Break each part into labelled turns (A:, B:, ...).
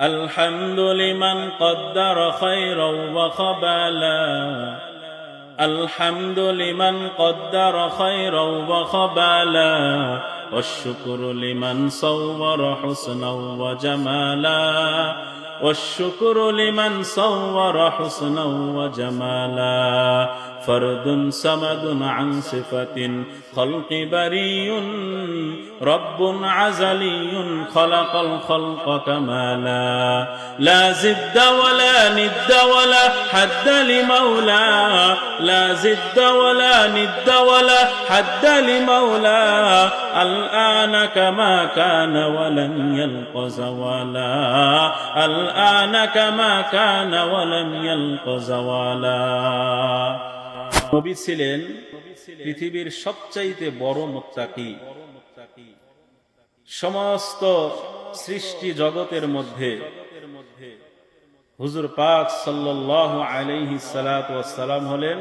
A: الحمد لمن قدر خيرا وخبالا الحمد لمن قدر خيرا وخبالا والشكر لمن صور حسنا وجمالا والشكر لمن صور حسنا وجمالا فرد صمد عن صفة خلق بري رب عزلي خلق الخلق كمالا لا زد ولا ند ولا حد لمولى لا زد ولا ند ولا حد لمولى الآن كما كان ولن يلق زوالا الآن كما كان ولن يلق زوالا নবী ছিলেন পৃথিবীর সবচাইতে বড় মুত্তাকি। সমস্ত সৃষ্টি জগতের মধ্যে হুজুর পাক সাল্লাল্লাহু আলাইহি সাল্লাতু ওয়াস সালাম হলেন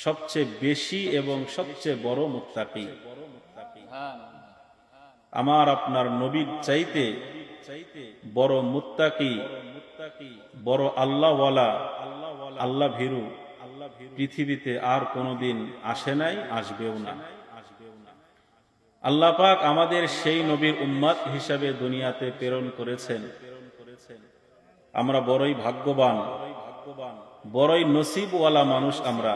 A: সবচেয়ে বেশি এবং সবচেয়ে বড় মুত্তাকি। আমার আপনার নবীর চাইতে বড় মুত্তাকি, বড় আল্লাহওয়ালা, আল্লাহ ভীরু পৃথিবীতে আর কোনোদিন আসে নাই, আসবেও না। আল্লাহ পাক আমাদের সেই নবীর উম্মত হিসাবে দুনিয়াতে প্রেরণ করেছেন। আমরা বড়ই ভাগ্যবান, বড়ই নসিবওয়ালা মানুষ। আমরা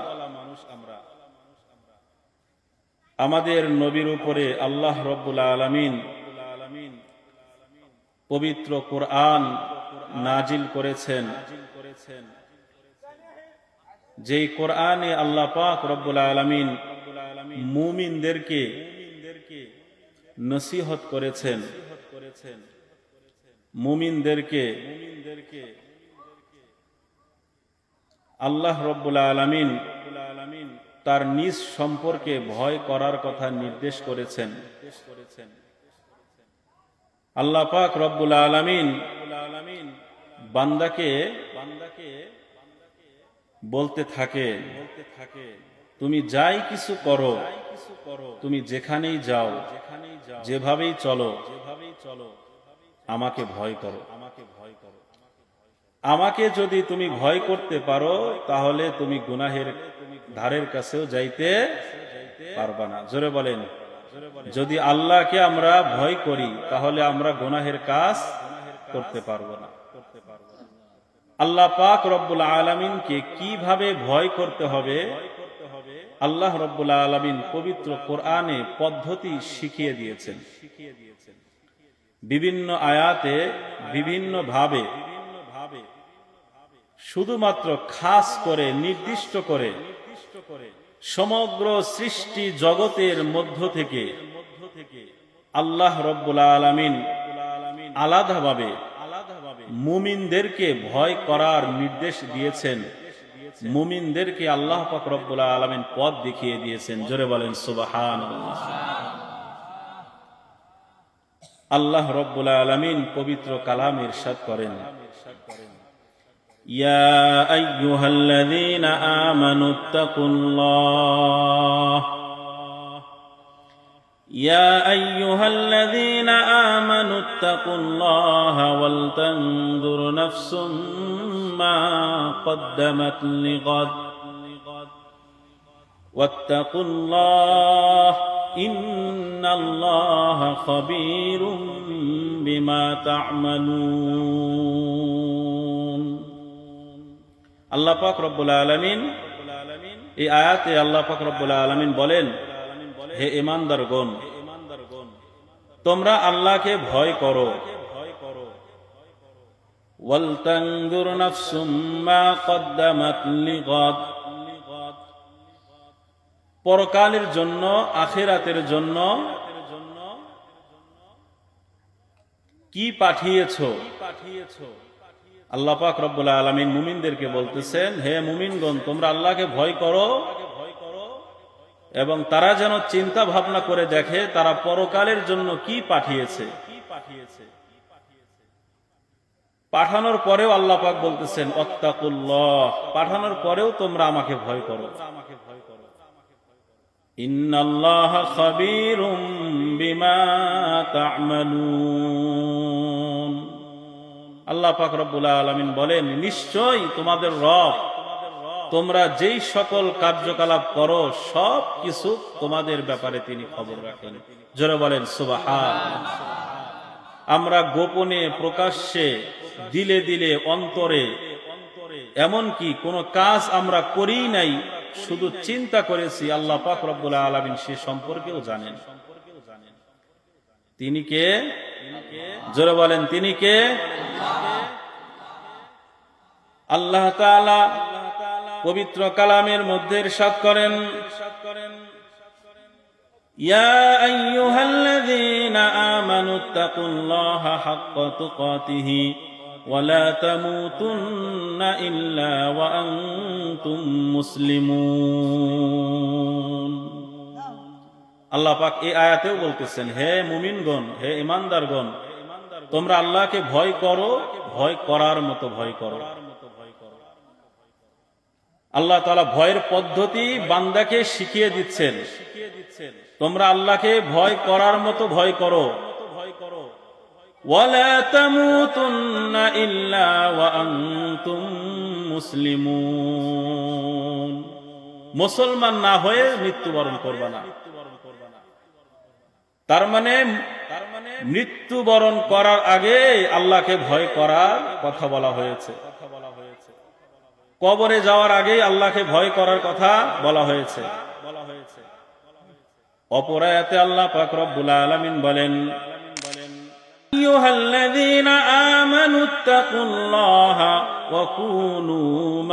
A: আমাদের নবীর উপরে আল্লাহ রব্বুল আলামিন পবিত্র কোরআন নাজিল করেছেন, যেই কোরআনে আল্লাহ পাক রব্বুল আলামিন মুমিনদেরকে নসিহত করেছেন, মুমিনদেরকে আল্লাহ রব্বুল আলামিন তার নিজ সম্পর্কে ভয় করার কথা নির্দেশ করেছেন। আল্লাহ পাক রব্বুল আলামিন বান্দাকে বলতে থাকে, তুমি যাই কিছু করো, তুমি যেখানেই যাও, যেভাবেই চলো, আমাকে ভয় করো। আমাকে যদি তুমি ভয় করতে পারো তাহলে তুমি গুনাহের ধারের কাছেও যাইতে পারবা না। জোরে বলেন, যদি আল্লাহকে আমরা ভয় করি তাহলে আমরা গুনাহের কাজ করতে পারবো না। আল্লাহ পাক রব্বুল আলামিনকে কিভাবে ভয় করতে হবে আল্লাহ রব্বুল আলামিন পবিত্র কোরআনে পদ্ধতি শিখিয়ে দিয়েছেন। বিভিন্ন আয়াতে বিভিন্ন ভাবে শুধুমাত্র খাস করে নির্দিষ্ট করে সমগ্র সৃষ্টি জগতের মধ্য থেকে আল্লাহ রব্বুল আলামিন আলাদাভাবে মুমিনদেরকে ভয় করার নির্দেশ দিয়েছেন। মুমিনদেরকে আল্লাহ পাক রব্বুল আলামিন পথ দেখিয়ে দিয়েছেন। জোরে বলেন সুবহানাল্লাহ। আল্লাহ রব্বুল আলামিন পবিত্র কালামে ইরশাদ করেন, ইয়া আইয়ুহাল্লাযীনা আমানুত্তাকুল্লাহ يا أيها الذين آمنوا اتقوا الله ولتنظر نفس ما قدمت لغد واتقوا الله إن الله خبير بما تعملون। আল্লাহ পাক রব্বুল আলামিন এই আয়াতে আল্লাহ পাক রব্বুল আলামিন বলেন, হে ঈমানদারগণ, তোমরা আল্লাহকে ভয় করো। ওয়ালতানজুর নাফসুম মা কদ্দামাত লিগাদ, পরকালের জন্য, আখিরাতের জন্য কি পাঠিয়েছো। আল্লাহ পাক রব্বুল আলামিন মুমিনদেরকে বলতেছেন, হে মুমিনগণ, তোমরা আল্লাহকে ভয় করো এবং তারা যেন চিন্তা ভাবনা করে দেখে তারা পরকালের জন্য কি পাঠিয়েছে। পাঠানোর পরেও আল্লাহ পাক বলতেছেন ওয়াত্তাকুল্লাহ, পাঠানোর পরেও তোমরা আমাকে ভয় করো। ইন্নাল্লাহা খাবীরুম বিমা তা'মালুন, আল্লাহ পাক রব্বুল আলামিন বলেন, নিশ্চয়ই তোমাদের রব তোমরা যেই সকল কার্যকলাপ করো সব কিছু তোমাদের ব্যাপারে তিনি খবর রাখেন। জোরে বলেন সুবহানাল্লাহ। আমরা গোপনে প্রকাশ্যে দিলে দিলে অন্তরে এমনকি কোনো কাজ আমরা করিই নাই, শুধু চিন্তা করেছি, আল্লাহ পাক রব্বুল আলামিন সে সম্পর্কেও জানেন। তিনি কে? জোরে বলেন তিনি কে? আল্লাহ তাআলা পবিত্র কালামের মধ্যে ইরশাদ করেন, ইয়া আইয়ুহাল্লাযীনা আমানুত্তাকুল্লাহা হাক্কা তুকাতিহি ওয়া লা তামুতুন্না ইল্লা ওয়া আনতুম মুসলিমুন। আল্লাহ পাক এই আয়াতেও বলতেছেন, হে মুমিনগণ, হে ঈমানদারগণ, তোমরা আল্লাহকে ভয় করো, ভয় করার মতো ভয় করো। আল্লাহ তাআলা ভয়ের পদ্ধতি বান্দাকে শিখিয়ে দিচ্ছেন, তোমরা আল্লাহকে ভয় করার মতো ভয় করো। ওয়ালা তামুতুন্না ইল্লা ওয়া আনতুম মুসলিমুন। মুসলমান না হয়ে মৃত্যুবরণ করবে না। তার মানে মৃত্যুবরণ করার আগে আল্লাহকে ভয় করার কথা বলা হয়েছে। কবরে যাওয়ার আগে আল্লাহকে ভয় করার কথা বলা হয়েছে। অপর আয়াতে আল্লাহ পাক রব্বুল আলামিন বলেন, আইয়ুহাল্লাযীনা আমানুত্তাকুল্লাহা ওয়া কুনু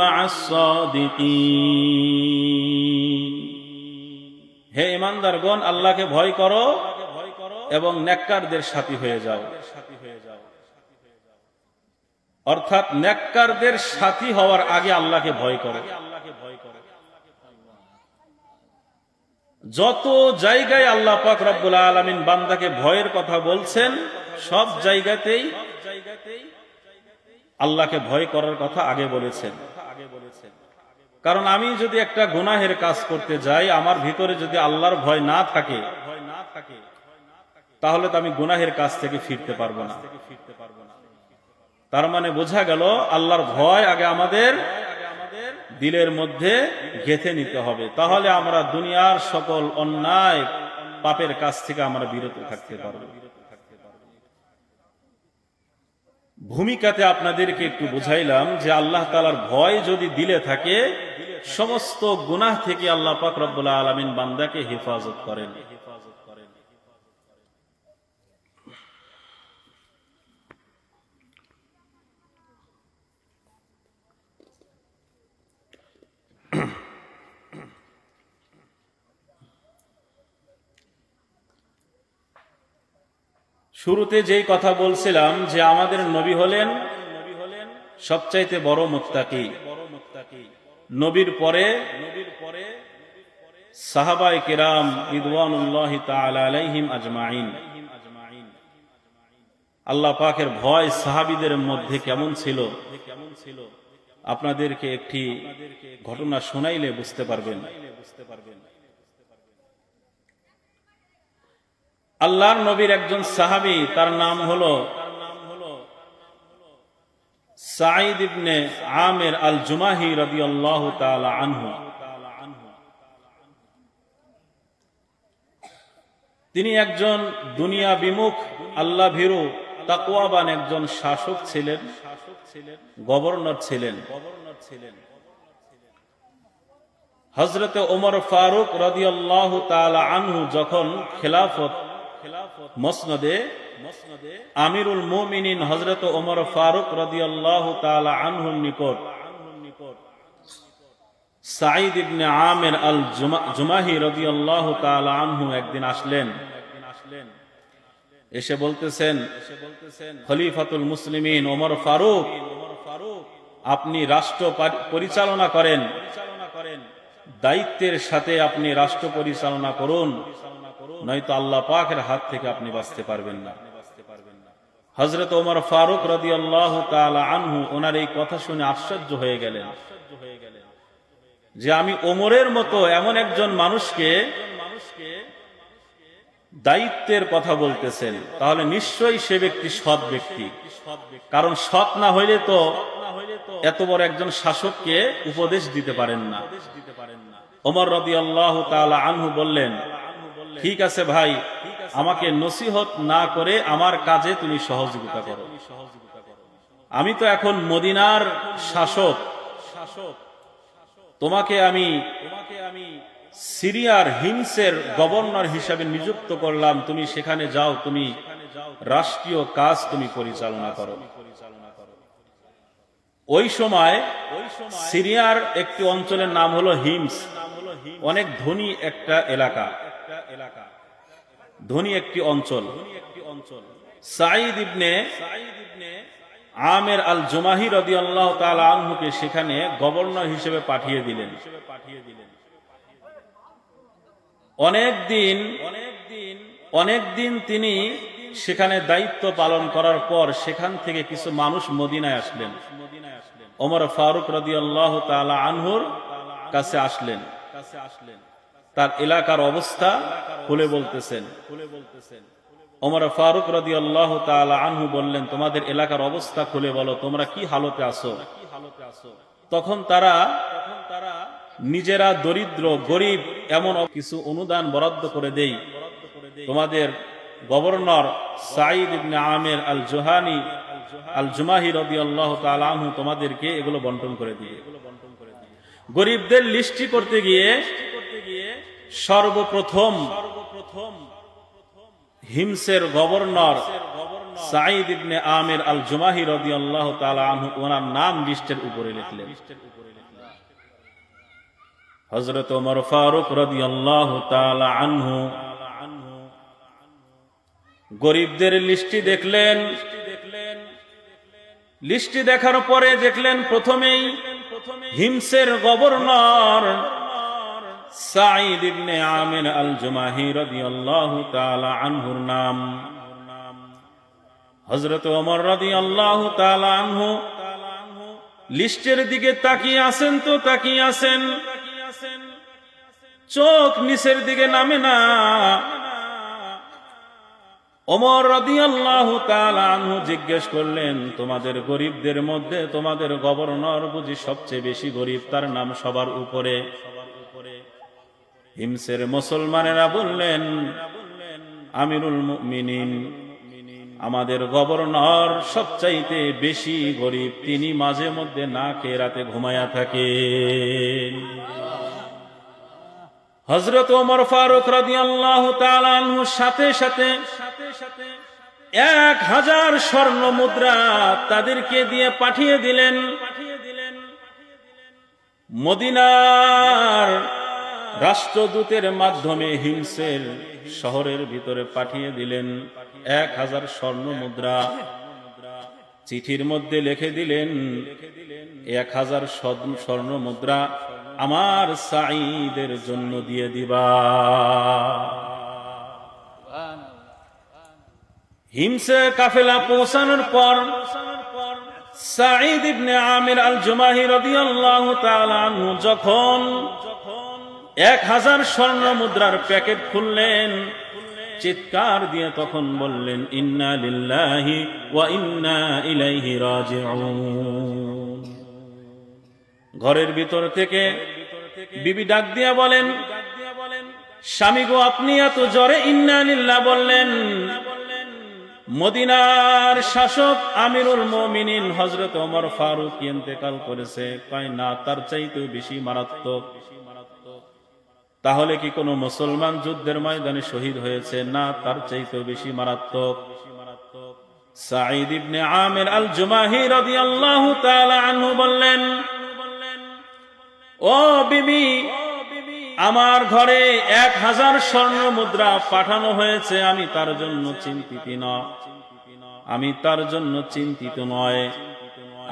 A: মা'আস সাদিকিন। হে ঈমানদারগণ, আল্লাহকে ভয় করো এবং নেককারদের সাথী হয়ে যাও। অর্থাৎ নেককারদের সাথী হওয়ার আগে আল্লাহকে ভয় করো। যত জায়গায় আল্লাহ পাক রব্বুল আলামিন বান্দাকে ভয়ের কথা বলছেন, সব জায়গাতেই আল্লাহকে ভয় করার কথা আগে বলেছেন। কারণ আমি যদি একটা গুনাহের কাজ করতে যাই, আমার ভিতরে যদি আল্লাহর ভয় না থাকে, তাহলে তো আমি গুনাহের কাজ থেকে ফিরতে পারবো না। তার মানে বোঝা গেল আল্লাহর ভয় আগে আমাদের দিলের মধ্যে গেঁথে নিতে হবে, তাহলে আমরা দুনিয়ার সকল অন্যায় পাপের কাছ থেকে আমরা বিরত থাকতে পারব। ভূমিকাতে আপনাদেরকে একটু বুঝাইলাম যে আল্লাহ তাআলার ভয় যদি দিলে থাকে, সমস্ত গুনাহ থেকে আল্লাহ পাক রব্বুল আলামিন বান্দাকে হেফাজত করেন। শুরুতে যেই কথা বলছিলাম যে আমাদের নবী হলেন সবচাইতে বড় মুত্তাকি। নবীর পরে সাহাবায়ে কেরাম রিদওয়ানুল্লাহি তাআলা আলাইহিম আজমাইন। আল্লাহ পাকের ভয় সাহাবীদের মধ্যে কেমন ছিল, আপনাদেরকে একটি ঘটনা শোনাইলে বুঝতে পারবেন। আল্লাহর নবীর একজন সাহাবী, তার নাম হলো সাঈদ ইবনে আমির আল জুমাহি রাদিয়াল্লাহু তাআলা আনহু। তিনি একজন দুনিয়া বিমুখ, আল্লাহ ভীরু, তাকওয়াবান একজন শাসক ছিলেন, গভর্নর ছিলেন। হযরতে ওমর ফারুক রাদিয়াল্লাহু তাআলা আনহু যখন খেলাফত মসনদে আমিরুল মুমিনিন হযরত ওমর ফারুক রাদিয়াল্লাহু তাআলা আনহুর নিকট সাঈদ ইবনে আমির আল জুমাহি রাদিয়াল্লাহু তাআলা আনহু একদিন আসলেন। এসে বলতেছেন, খলিফাতুল মুসলিমিন ওমর ফারুক, আপনি রাষ্ট্র পরিচালনা করেন, দায়িত্বের সাথে আপনি রাষ্ট্র পরিচালনা করুন, নয়তো আল্লাহ পাকের হাত থেকে আপনি বাঁচতে পারবেন না। হযরত ওমর ফারুক রাদিয়াল্লাহু তাআলা আনহু ওনার এই কথা শুনে আশ্চর্য হয়ে গেলেন যে আমি ওমরের মতো এমন একজন মানুষকে দায়িত্বের কথা বলতেছেন, তাহলে নিশ্চয়ই সে ব্যক্তি সৎ ব্যক্তি। কারণ সৎ না হইলে তো এত বড় একজন শাসককে উপদেশ দিতে পারেন না। ওমর রাদিয়াল্লাহু তাআলা আনহু বললেন, ঠিক আছে ভাই, আমাকে নসিহত না করে আমার কাজে তুমি সহযোগিতা করো। আমি তো এখন মদিনার শাসক, তোমাকে আমি সিরিয়ার হিমসের গভর্নর হিসাবে নিযুক্ত করলাম, তুমি সেখানে যাও, তুমি রাষ্ট্রীয় কাজ তুমি পরিচালনা করো। ওই সময় সিরিয়ার একটি অঞ্চলের নাম হলো হিমস, অনেক ধনী একটা এলাকা, ধনী একটি অঞ্চল। সাঈদ ইবনে আমের আল জুমাহি রাদিয়াল্লাহু তাআলা আনহুকে সেখানে গভর্নর হিসেবে পাঠিয়ে দিলেন। অনেকদিন তিনি সেখানে দায়িত্ব পালন করার পর সেখান থেকে কিছু মানুষ মদিনায় আসলেন। ওমর ফারুক রাদিয়াল্লাহু তাআলা আনহুর কাছে আসলেন, তার এলাকার অবস্থা খুলে বলতেছেন। ওমর ফারুক রাদিয়াল্লাহু তাআলা আনহু বললেন, তোমাদের এলাকার অবস্থা খুলে বলো, তোমরা কি হালতে আছো? তখন তারা নিজেরা দরিদ্র গরিব, এমন কিছু অনুদান বরাদ্দ করে দেই, তোমাদের গভর্নর সাঈদ ইবনে আমের আল জুহানি আল জুমাহি রাদিয়াল্লাহু তাআলা আনহু তোমাদেরকে এগুলো বন্টন করে দিয়ে। গরিবদের লিস্টি করতে গিয়ে সর্বপ্রথম হিমসের গভর্নর সাঈদ ইবনে আমের আল জুমাহি রাদিয়াল্লাহু তাআলা আনহু ওনার নাম লিস্টের উপরে লিখলেন। হযরত ওমর ফারুক রাদিয়াল্লাহু তাআলা আনহু গরিবদের লিস্টি দেখলেন। লিস্টি দেখার পরে দেখলেন প্রথমেই হিমসের গভর্নর সাঈদ ইবনে আমের আল জুমাহি রাদিয়াল্লাহু তাআলা আনহুর নাম। হযরত ওমর রাদিয়াল্লাহু তাআলা আনহু লিস্টের দিকে তাকিয়ে আছেন তো তাকিয়ে আছেন, চোখ নিচের দিকে নামে না। ওমর রাদিয়াল্লাহু তাআলা আনহু জিজ্ঞেস করলেন, তোমাদের গরিবদের মধ্যে তোমাদের গভর্নর বুঝি সবচেয়ে বেশি গরিব, তার নাম সবার উপরে? হিমসের মুসলমানেরা বললেন, আমিরুল মুমিনিন, আমাদের গভর্নর সবচাইতে বেশি গরিব, তিনি মাঝে মধ্যে না খেয়ে রাতে ঘুমায়া থাকে। হযরত ওমর ফারুক রাদিয়াল্লাহু তাআলা আনহু সাথে সাথে 1000 স্বর্ণ মুদ্রা তাদেরকে দিয়ে পাঠিয়ে দিলেন। মদিনার রাষ্ট্রদূতের মাধ্যমে হিমসের শহরের ভিতরে পাঠিয়ে দিলেন 1000 স্বর্ণ মুদ্রা। চিঠির মধ্যে লিখে দিলেন, 1000 স্বর্ণ মুদ্রা আমার সাঈদের জন্য দিয়ে দিবা। হিমসে কাফেলা পৌঁছানোর পর সাঈদ ইবনে আমির আল জুমাহি রাদিয়াল্লাহু তাআলা আনহু যখন 1000 স্বর্ণ মুদ্রার প্যাকেট খুললেন, চিৎকার দিয়ে তখন বললেন, ইন্না লিল্লাহি ওয়া ইন্না ইলাইহি রাজিউন। ঘরের ভিতর থেকে বিবি ডাক দিয়া বলেন, স্বামী গো, আপনি এত জোরে ইন্না লিল্লাহ বললেন, মদিনার শাসক আমিরুল মুমিনিন হযরত ওমর ফারুক ইন্তেকাল করেছে। কয় না, তার চাইতেও বেশি মারাত্মক। তাহলে কি কোনো মুসলমান যুদ্ধের ময়দানে শহীদ হয়েছে? না, তার চাইতেও বেশি মারাত্মক। সাঈদ ইবনে আমির আল জুমাহি রাদিয়াল্লাহু তাআলা আনহু বললেন, ও বিবি, আমার ঘরে 1000 স্বর্ণ মুদ্রা পাঠানো হয়েছে, আমি তার জন্য চিন্তিত না, আমি তার জন্য চিন্তিত নয়।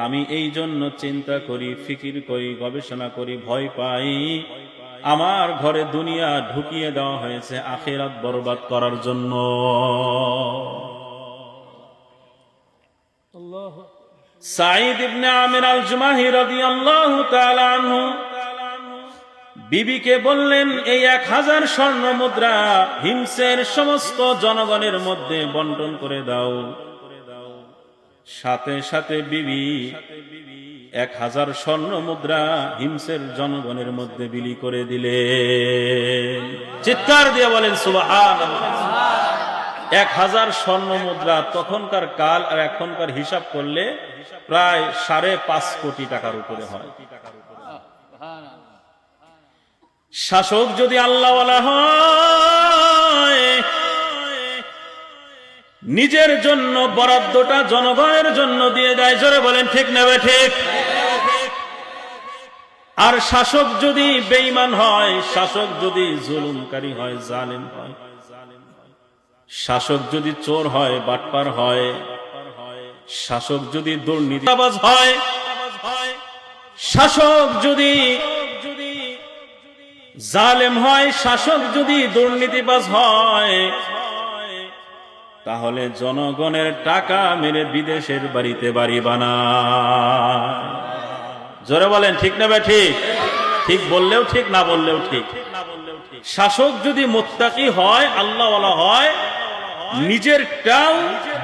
A: আমি এই জন্য চিন্তা করি, ফিকির করি, গবেষণা করি, ভয় পাই, আমার ঘরে দুনিয়া ঢুকিয়ে দেওয়া হয়েছে আখিরাত বরবাদ করার জন্য। সাঈদ ইবনে আমির আল জুমাহি রাদিয়াল্লাহু তাআলা আনহু বিবিকে বললেন, এই 1000 স্বর্ণ মুদ্রা হিমসের সমস্ত জনগণের মধ্যে বন্টন করে দাও। সাথে সাথে বিবি 1000 স্বর্ণ মুদ্রা হিমসের জনগণের মধ্যে বিলি করে দিলে। চিৎকার দিয়ে বলেন সুবহানাল্লাহ। 1000 স্বর্ণ মুদ্রা তখনকার কাল আর এখনকার হিসাব করলে প্রায় 5.5 কোটি টাকার উপরে হয়। শাসক যদি আল্লাহওয়ালা হয়, নিজের জন্য বরাদ্দটা জনগণের জন্য দিয়ে দেয়। জোরে বলেন ঠিক না ঠিক? আর শাসক যদি বেঈমান হয়, শাসক যদি জুলুমকারী হয়, জালেম হয়, শাসক যদি চোর হয়, বাটপার হয়, শাসক যদি দুর্নীতিবাজ হয়, শাসক যদি জালেম হয়, শাসক যদি দুর্নীতিবাজ হয়, তাহলে জনগণের টাকা মেরে বিদেশের বাড়িতে বাড়ি বানায়। জোরে বলেন ঠিক না ঠিক? ঠিক বললেও ঠিক, না বললেও ঠিক। শাসক যদি মুত্তাকি হয়, আল্লাহওয়ালা হয়, নিজেরটাও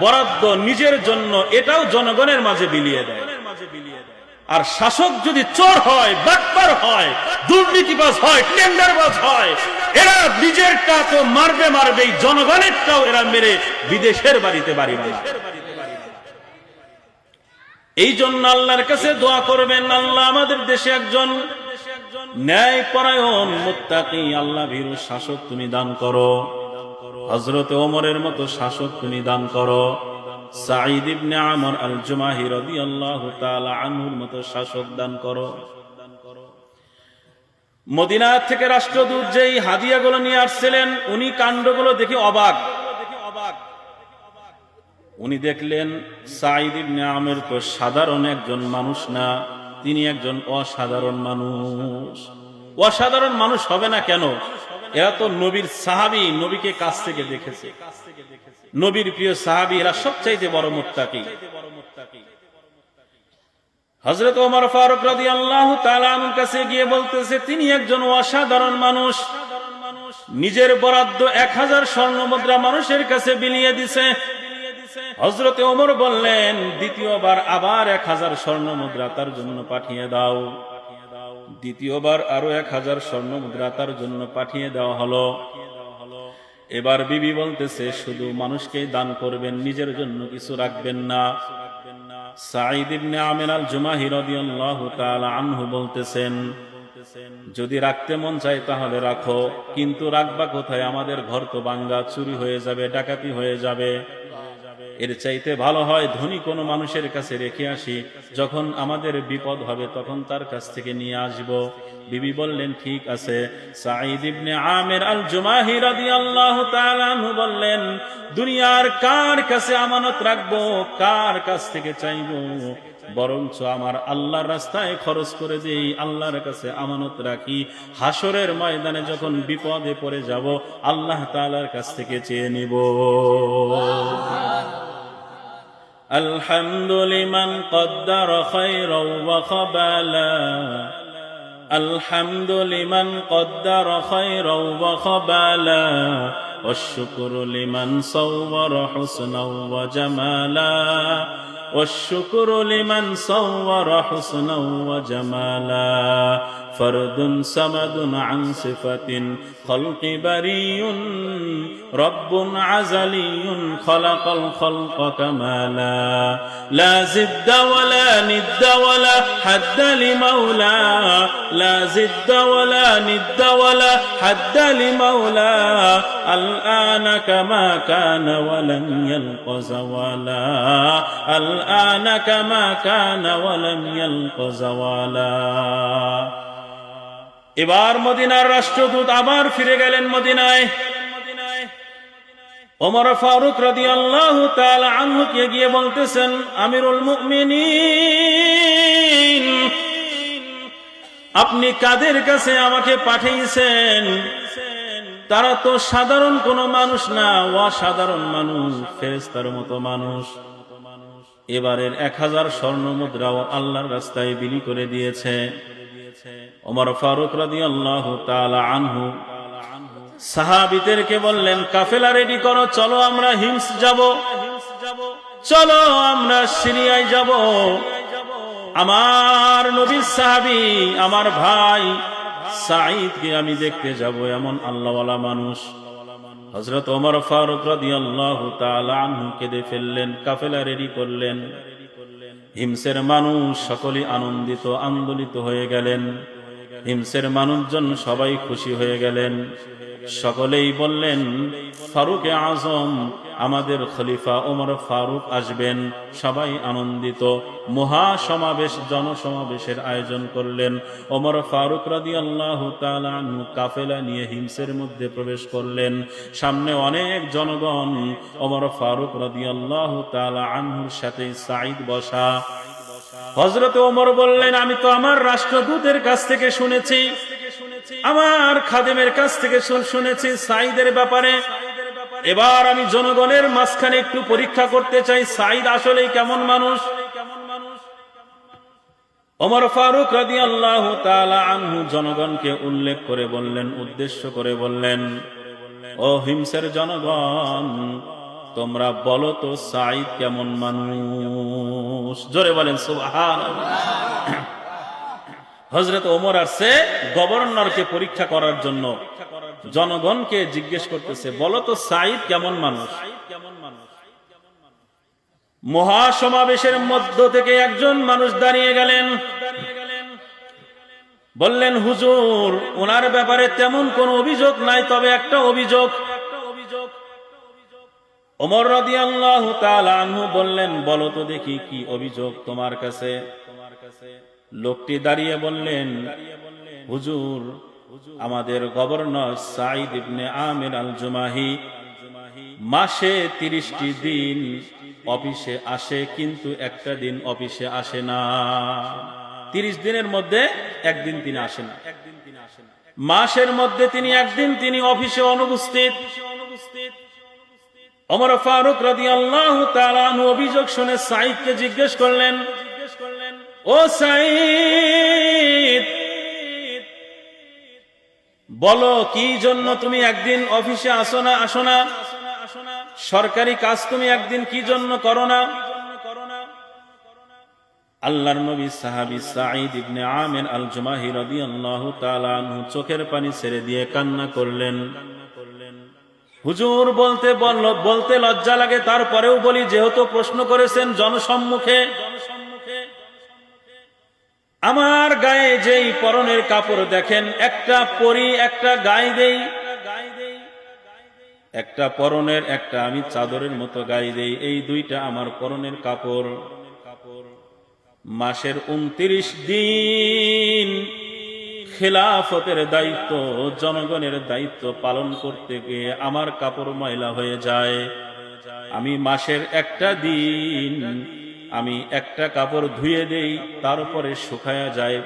A: বরাদ্দ নিজের জন্য এটাও জনগণের মাঝে বিলিয়ে দেয়। আর শাসক যদি চোর হয়, বাটপার হয়, দুর্নীতিবাজ হয়, টেন্ডারবাজ হয়, এরা নিজেরটা তো মারবেই, জনগণেরটাও এরা মেরে বিদেশের বাড়িতে বাড়ি বানায়। এই জন্য আল্লাহর কাছে দোয়া করবেন, আল্লাহ আমাদের দেশে একজন ন্যায়পরায়ণ মুত্তাকি আল্লাহ ভীরু শাসক তুমি দান করো। হযরত ওমরের মতো শাসক তুমি দান করো। সাঈদ ইবনে আমর আল জুমাহি রাদিয়াল্লাহু তাআলা আনহুর মতো শাসক দান করো। মদিনা থেকে রাষ্ট্রদূত যেই হাদিয়াগুলো নিয়ে আসছিলেন, উনি কাণ্ডগুলো দেখে অবাক। উনি দেখলেন সাঈদ ইবনে আমর তো সাধারণ একজন মানুষ না, তিনি একজন অসাধারণ মানুষ। অসাধারণ মানুষ হবে না কেন? এরা তো নবীর সাহাবী, নবীকে কাছ থেকে দেখেছে, নবীর প্রিয় সাহাবী, এরা সবচাইতে বড় মুত্তাকি। হযরত ওমর ফারুক রাদিয়াল্লাহু তাআলা আনহুর কাছে গিয়ে বলতেছে, তিনি একজন অসাধারণ মানুষ, নিজের বরাদ্দ 1000 স্বর্ণ মুদ্রা মানুষের কাছে বিলিয়ে দিছে। হযরত ওমর বললেন, দ্বিতীয়বার আবার 1000 স্বর্ণ মুদ্রা তার জন্য পাঠিয়ে দাও। দ্বিতীয়বার আরো 1000 স্বর্ণ মুদ্রা তার জন্য পাঠিয়ে দেওয়া হলো। এবার বিবি বলতেছে, শুধু মানুষকেই দান করবেন, নিজের জন্য কিছু রাখবেন না। সাঈদ ইবনে আমর আল জুমাহি রাদিয়াল্লাহু তাআলা আনহু বলতেছেন, যদি রাখতে মন চায় তাহলে রাখো, কিন্তু রাখবা কোথায়? আমাদের ঘর তো ভাঙা, চুরি হয়ে যাবে, ডাকাতি হয়ে যাবে। এর চাইতে ভালো হয় ধনী কোনো মানুষের কাছে রেখে আসি, যখন আমাদের বিপদ হবে তখন তার কাছ থেকে নিয়ে আসব। বিবি বললেন, ঠিক আছে। সাঈদ ইবনে আমর আল জুমাহি রাদিয়াল্লাহু তাআলা আনহু বললেন, দুনিয়ার কার কাছে আমানত রাখবো, কার কাছ থেকে চাইবো? বরঞ্চ আমার আল্লাহর রাস্তায় খরচ করে দেই, আল্লাহর কাছে আমানত রাখি। হাসরের ময়দানে যখন বিপদে পড়ে যাব, আল্লাহ তাআলার কাছ থেকে চেয়ে নিব। আলহামদুলিমান কদ্দারা খায়রাও ওয়া খাবালা, আলহামদুলিমান কদ্দারা খায়রাও ওয়া খাবালা, والشكر لمن صور حسنا وجمالا، والشكر لمن صور حسنا وجمالا، فرد صمد عن صفة خلق بري، رب عزلي خلق الخلق كمالا، لا زد ولا ند ولا حد لمولى، لا زد ولا ند ولا حد لمولى، الآن كما كان ولم يلق زوالا، الآن كما كان ولم يلق زوالا। এবার মদিনার রাষ্ট্রদূত আবার ফিরে গেলেন মদিনায়। ওমর ফারুক রাদিয়াল্লাহু তাআলা আনহু কে গিয়ে বলতেছেন, আমিরুল মুমিনিন, আপনি কাদের কাছে আমাকে পাঠিয়েছেন? তারা তো সাধারণ কোনো মানুষ না, অসাধারণ মানুষ, ফেরেশতার মতো মানুষ। এবারের 1000 স্বর্ণ মুদ্রাও আল্লাহর রাস্তায় বিলি করে দিয়েছে। ওমর ফারুক রাদিয়াল্লাহু তাআলা আনহু সাহাবীদেরকে বললেন, কাফেলা রেডি করো, চলো আমরা হিমস যাব, চলো আমরা সিরিয়ায় যাব। আমার নবীর সাহাবী, আমার ভাই সাঈদকে আমি দেখতে যাব, এমন আল্লাহওয়ালা মানুষ। হযরত ওমর ফারুক রাদিয়াল্লাহু তাআলা আনহু কেঁদে ফেললেন, কাফেলা রেডি করলেন। হিমসের মানুষ সকলেই আনন্দিত, আন্দোলিত হয়ে গেলেন। হিমসের মানুষজন সবাই খুশি হয়ে গেলেন। সকলেই বললেন, ফারুকে আজম, আমাদের খলিফা ওমর ফারুক আসবেন। সবাই আনন্দিত, মহাসমাবেশ, জনসমাবেশের আয়োজন করলেন। ওমর ফারুক রাদিয়াল্লাহু তাআলা আনহু কাফেলা নিয়ে হিমসের মধ্যে প্রবেশ করলেন। সামনে অনেক জনগণ, ওমর ফারুক রাদিয়াল্লাহু তাআলা আনহুর সাথে সাঈদ বসা। হযরত ওমর বললেন, আমি তো আমার রাষ্ট্রদূতের কাছ থেকে শুনেছি, আমার খাদেমের কাছ থেকে শুনেছি সাঈদের ব্যাপারে। এবার আমি জনগণের মাঝখানে একটু পরীক্ষা করতে চাই, সাঈদ আসলে কেমন মানুষ। ওমর ফারুক রাদিয়াল্লাহু তাআলা আনহু জনগণকে উল্লেখ করে বললেন, উদ্দেশ্য করে বললেন, ও হিমসের জনগণ, তোমরা বলো তো সাঈদ কেমন মানুষ। জোরে বলেন সুবহানাল্লাহ। হযরত ওমর আসছে গভর্নরকে পরীক্ষা করার জন্য, জনগণকে জিজ্ঞেস করতেছে, বলো তো সাঈদ কেমন মানুষ। মহাসমাবেশের মধ্য থেকে একজন মানুষ দাঁড়িয়ে গেলেন, বললেন, হুজুর, ওনার ব্যাপারে তেমন কোনো অভিযোগ নাই, তবে একটা অভিযোগ। ওমর রাদিয়াল্লাহু তাআলা আনহু বললেন, বলো তো দেখি কি অভিযোগ তোমার কাছে। লোকটি দাঁড়িয়ে বললেন, হুজুর, আমাদের গভর্নর সাঈদ ইবনে আমির আল জুমাহি মাসে 30টি দিন অফিসে আসে, কিন্তু একটা দিন অফিসে আসে না। 30 দিনের মধ্যে একদিন তিনি আসেন না। মাসের মধ্যে তিনি একদিন তিনি অফিসে অনুপস্থিত। ওমর ফারুক রাদিয়াল্লাহু তাআলা আনহু অভিযোগ শুনে সাঈদকে জিজ্ঞেস করলেন, ও সাঈদ, বলো কি জন্য তুমি একদিন অফিসে আসো না, সরকারি কাজ তুমি একদিন কি জন্য করো না। আল্লাহর নবী সাহাবী সাঈদ ইবনে আমির আল জুমাহি রাদিয়াল্লাহু তাআলা আনহু চোখের পানি ছেড়ে দিয়ে কান্না করলেন। হুজুর, বলতে লজ্জা লাগে, তারপরেও বলি, যেহেতু প্রশ্ন করেছেন জনসম্মুখে। আমার গায়ে যেই পরনের কাপড় দেখেন, একটা পরি, একটা গায়ে দেই, একটা পরনের, একটা আমি চাদরের মতো গায়ে দেই, এই দুইটা আমার পরনের কাপড়। মাসের 29 দিন খেলাফতের দায়িত্ব, জনগণের দায়িত্ব পালন করতে গিয়ে আমার কাপড় ময়লা হয়ে যায়। আমি মাসের একটা দিন আমি একটা কাপড় ধুয়ে দেই, তারপরে শুকায়া যায়,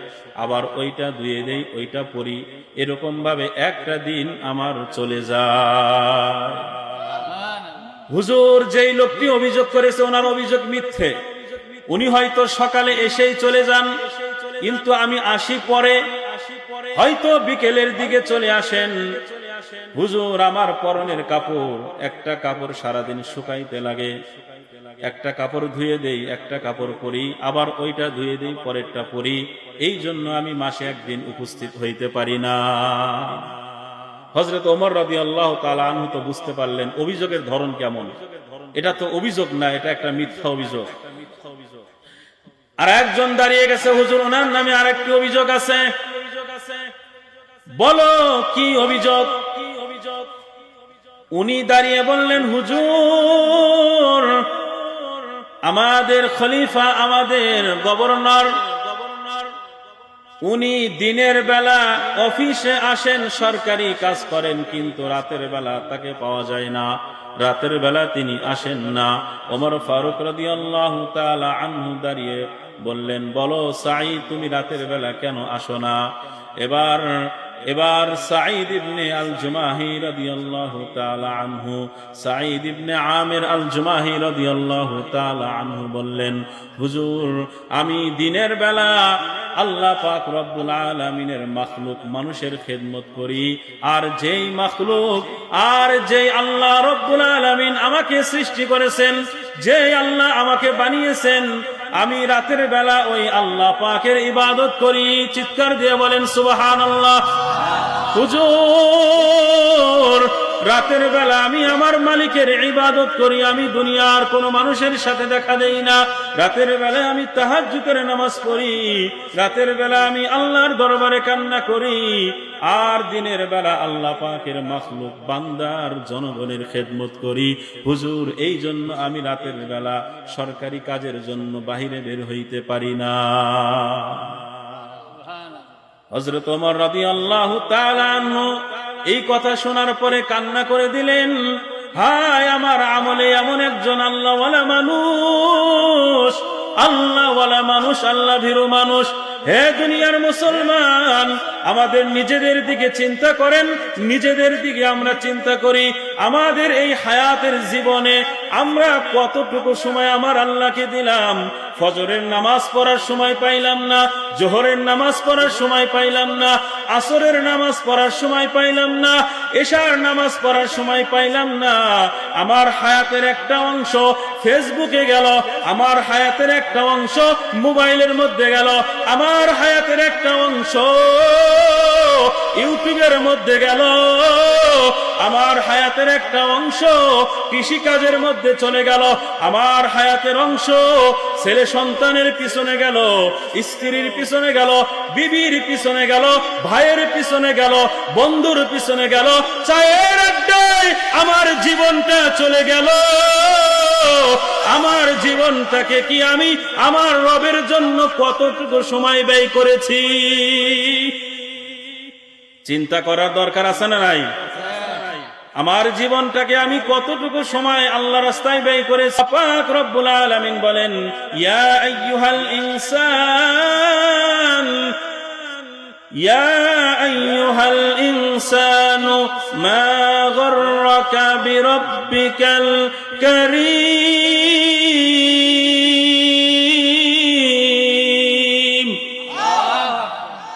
A: আবার ওইটা ধুয়ে দেই, ওইটা পরি, এরকম ভাবে একটা দিন আমার চলে যায়। হুজুর, যেই লোকটি অভিযোগ করেছে ওনার অভিযোগ মিথ্যে। উনি হয়তো সকালে এসেই চলে যান, কিন্তু আমি আসি পরে, হয়তো বিকেলের দিকে চলে আসেন। হুজুর, আমার পরনের কাপড়, একটা কাপড় সারাদিন শুকাইতে লাগে, একটা কাপড় ধুয়ে দেই, একটা কাপড় পরি, আবার ওইটা ধুয়ে দেই, পরেরটা পরি, এই জন্য আমি মাসে একদিন উপস্থিত হইতে পারি না। হযরত ওমর রাদিয়াল্লাহু তাআলা আনহু তো বুঝতে পারলেন অভিযোগের ধরন কেমন। এটা তো অভিযোগ না, এটা একটা মিথ্যা অভিযোগ। আর একজন দাঁড়িয়ে গেছে, হুজুর, ওনার নামে আরেকটি অভিযোগ আছে, বলো কি অভিযোগ। উনি দাঁড়িয়ে বললেন, হুজুর, আমাদের খলিফা, আমাদের গভর্নর, উনি দিনের বেলা অফিসে আসেন, সরকারি কাজ করেন, কিন্তু রাতের বেলা তাকে পাওয়া যায় না, রাতের বেলা তিনি আসেন না। ওমর ফারুক রাদিয়াল্লাহু তাআলা আনহু দাঁড়িয়ে বললেন, বলো সাঈদ, তুমি রাতের বেলা কেন আসো না। এবার এবার সাঈদ ইবনে আল জুমাহি রাদিয়াল্লাহু তাআলা আনহু, সাঈদ ইবনে আমির আল জুমাহি রাদিয়াল্লাহু তাআলা আনহু বললেন, হুজুর আমি দিনের বেলা আল্লাহ পাক রব্বুল আলামিনের মাখলুক মানুষের খেদমত করি, আর যেই মাখলুক আর যেই আল্লাহ রব্বুল আলামিন আমাকে সৃষ্টি করেছেন, যেই আল্লাহ আমাকে বানিয়েছেন, আমি রাতের বেলা ওই আল্লাহ পাকের ইবাদত করি। চিৎকার দিয়ে বলেন সুবহানাল্লাহ। হুজুর রাতের বেলা আমি আমার মালিকের ইবাদত করি, আমি দুনিয়ার কোনো মানুষের সাথে দেখা দেই না। রাতের বেলা আমি তাহাজ্জুদের নামাজ পড়ি, রাতের বেলা আমি আল্লাহর দরবারে কান্না করি, আর দিনের বেলা আল্লাহ পাকের মাখলুক বান্দার জনগণের খেদমত করি। হুজুর এই জন্য আমি রাতের বেলা সরকারি কাজের জন্য বাহিরে বের হইতে পারি না। হযরত ওমর রাদিয়াল্লাহু তাআলা আনহু এই কথা শোনার পরে কান্না করে দিলেন, হায় আমার আমলে এমন একজন আল্লাহওয়ালা মানুষ, আল্লাহওয়ালা মানুষ, আল্লাহ ভীরু মানুষ। হে দুনিয়ার মুসলমান, আমাদের নিজেদের দিকে চিন্তা করেন, নিজেদের দিকে আমরা চিন্তা করি। আমাদের এই হায়াতের জীবনে আমরা কতটুকু সময় আমার আল্লাহকে দিলাম? ফজরের নামাজ পড়ার সময় পাইলাম না, জোহরের নামাজ পড়ার সময় পাইলাম না, আসরের নামাজ পড়ার সময় পাইলাম না, এশার নামাজ পড়ার সময় পাইলাম না। আমার হায়াতের একটা অংশ ফেসবুকে গেল, আমার হায়াতের একটা অংশ মোবাইলের মধ্যে গেল, আমার হায়াতের একটা অংশ ইউটিউবের মধ্যে গেল, আমার হায়াতের একটা অংশ কৃষিকাজের মধ্যে চলে গেল, আমার হায়াতের অংশ ছেলে সন্তানের পিছনে গেল, স্ত্রীর পিছনে গেল, বিবির পিছনে গেল, ভাইয়ের পিছনে গেল, বন্ধুর পিছনে গেল, চায়ের আড্ডায় আমার জীবনটা চলে গেল। আমার জীবনটাকে কি আমি আমার রবের জন্য কতটুকু সময় ব্যয় করেছি? চিন্তা করার দরকার আছে না নাই? আমার জীবনটাকে আমি কতটুকু সময় আল্লাহ রাস্তায় ব্যয় করেছি? পাক রব্বুল আলামিন বলেন, ইয়া আইয়ুহাল ইনসান, ইয়া আইয়ুহাল ইনসানু মা গররাকা বিরাব্বিকাল কারীম।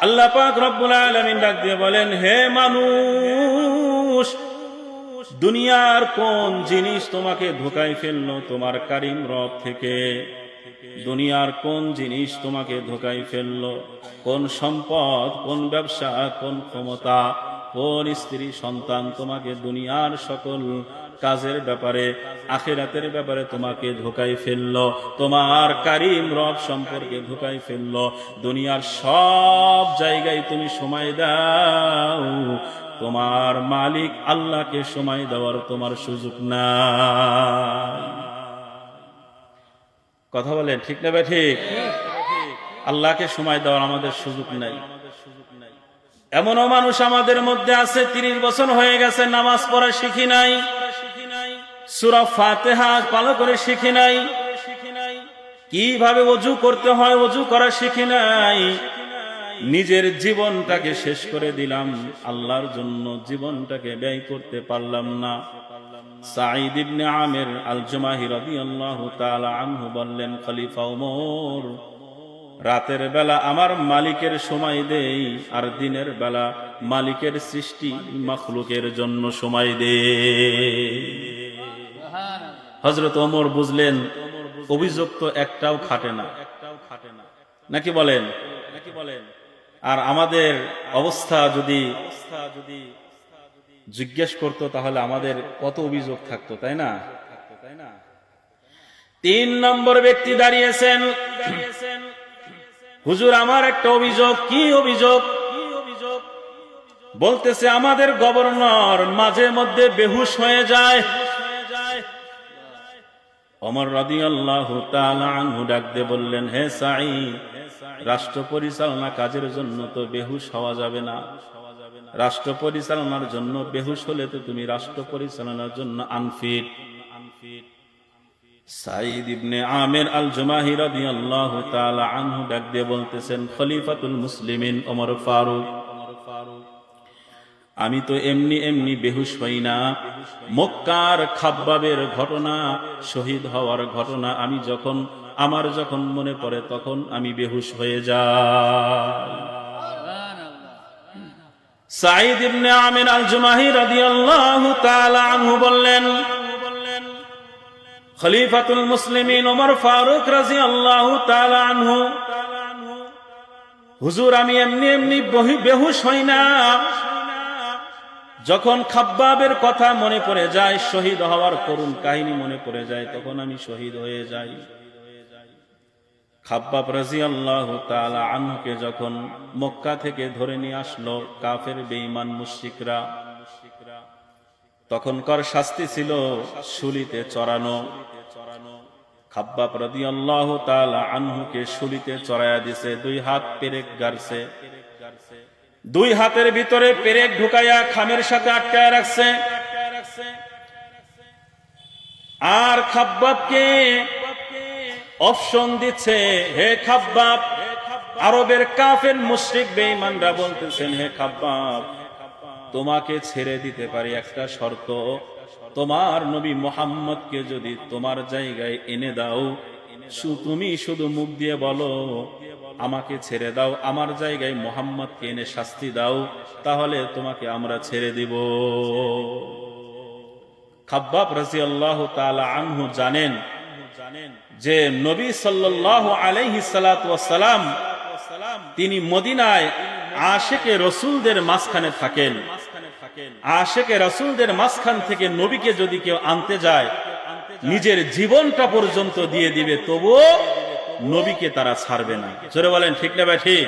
A: আল্লাহ পাক রব্বুল আলামিন ডাক দিয়ে বলেন, হে মানুষ, দুনিয়ার কোন জিনিস তোমাকে ধোঁকায় ফেললো তোমার কারীম রব থেকে? দুনিয়ার কোন জিনিস তোমাকে ধোঁকায় ফেললো? কোন সম্পদ, কোন ব্যবসা, কোন ক্ষমতা, কোন স্ত্রী সন্তান তোমাকে দুনিয়ার সকল কাজের ব্যাপারে, আখিরাতের ব্যাপারে তোমাকে ধোঁকায় ফেললো? তোমার কারীম রব সম্পর্কে ধোঁকায় ফেললো। দুনিয়ার সব জায়গায় তুমি সময় দাও, তোমার মালিক আল্লাহকে সময় দেওয়ার তোমার সুযোগ নাই। কথা বলেন ঠিক না? ঠিক। আল্লাহকে সময় দেওয়ার আমাদের সুযোগ নাই। এমনও মানুষ আমাদের মধ্যে আছে 30 বছর হয়ে গেছে, নামাজ পড়া শিখি নাই, সূরা ফাতিহা ভালো করে শিখি নাই, কিভাবে ওযু করতে হয় ওযু করা শিখি নাই। নিজের জীবনটাকে শেষ করে দিলাম, আল্লাহর জন্য জীবনটাকে ব্যয় করতে পারলাম না। সাঈদ ইবনে আমির আল জুমাহি রাদিয়াল্লাহু তাআলা আনহু বললেন, খলিফা ওমর, রাতের বেলা আমার মালিকের সময় দেই, আর দিনের বেলা মালিকের সৃষ্টি মাখলুকের জন্য সময় দেই। হযরত ওমর বুঝলেন অভিযোগ তো একটাও খাটে না, নাকি বলেন? আর আমাদের অবস্থা যদি জিজ্ঞেস করতো তাহলে আমাদের কত অভিযোগ থাকতো, তাই না? 3 নম্বর ব্যক্তি দাঁড়িয়েছেন, হুজুর আমার একটা অভিযোগ। কি অভিযোগ? বলতেছে আমাদের গভর্নর মাঝে মধ্যে বেহুশ হয়ে যায়। ওমর রাদিয়াল্লাহু তাআলা আনহু ডাক দিয়ে বললেন, হে সাঈদ, রাষ্ট্র পরিচালনা কাজের জন্য তো বেহুশ হওয়া যাবে না। রাষ্ট্র পরিচালনার জন্য বেহুশ হলে তো তুমি রাষ্ট্র পরিচালনার জন্য আনফিট। সাঈদ ইবনে আমির আল জুমাহি রাদিয়াল্লাহু তাআলা আনহু ডাক দিয়ে বলতেছেন, খলিফাতুল মুসলিমিন ওমর ফারুক, আমি তো এমনি এমনি বেহুশ হই না। মক্কার খাব্বাবের ঘটনা, শহীদ হওয়ার ঘটনা আমার যখন মনে পড়ে তখন আমি বেহুশ হয়ে যাই। সাঈদ ইবনে আমির আল জুমাহি রাদিয়াল্লাহু তাআলা আনহু বললেন, খলিফাতুল মুসলিমিন ওমর ফারুক রাদিয়াল্লাহু তাআলা আনহু, হুজুর আমি এমনি এমনি বেহুশ হই না, যখন খাব্বাবের কথা মনে পড়ে যায়, শহীদ হওয়ার করুণ কাহিনী মনে পড়ে যায়, তখন আমি শহীদ হয়ে যাই। খাব্বাব রাদিয়াল্লাহু তাআলা আনহুকে যখন মক্কা থেকে ধরে নিয়ে আসলো কাফের বেঈমান মুশরিকরা, তখনকার শাস্তি ছিল শুলিতে চড়ানো। খাব্বাব রাদিয়াল্লাহু তাআলা আনহুকে শুলিতে চড়ায়া দিছে, 2 হাত পেরেক গাড়ছে, 2 হাতের ভিতরে পেরেক ঢুকাইয়া খামের সাথে আটকায় রাখছে। আর খাব্বাবকে অপশন দিচ্ছে, হে খাব্বাব, আরবের কাফের মুশরিক বেঈমানরা বলতেছেন, হে খাব্বাব তোমাকে ছেড়ে দিতে পারি, একটা শর্ত, তোমার নবী মুহাম্মদকে যদি তোমার জায়গায় এনে দাও, তুমি শুধু মুখ দিয়ে বলো আমাকে ছেড়ে দাও, আমার জায়গায় মুহাম্মদকে এনে শাস্তি দাও, তাহলে তোমাকে আমরা ছেড়ে দিব। খাব্বাব রাদিয়াল্লাহু তাআলা আনহু জানেন যে নবী সাল্লাল্লাহু আলাইহি সাল্লাতু ওয়াস সালাম তিনি মদিনায় আশিকে রাসূলদের মাঝখানে থাকেন। আশিকে রাসূলদের মাঝখান থেকে নবীকে যদি কেউ আনতে যায়, নিজের জীবনটা পর্যন্ত দিয়ে দিবে, তবুও নবীকে তারা ছাড়বে না। জোরে বলেন ঠিক না ভাই? ঠিক।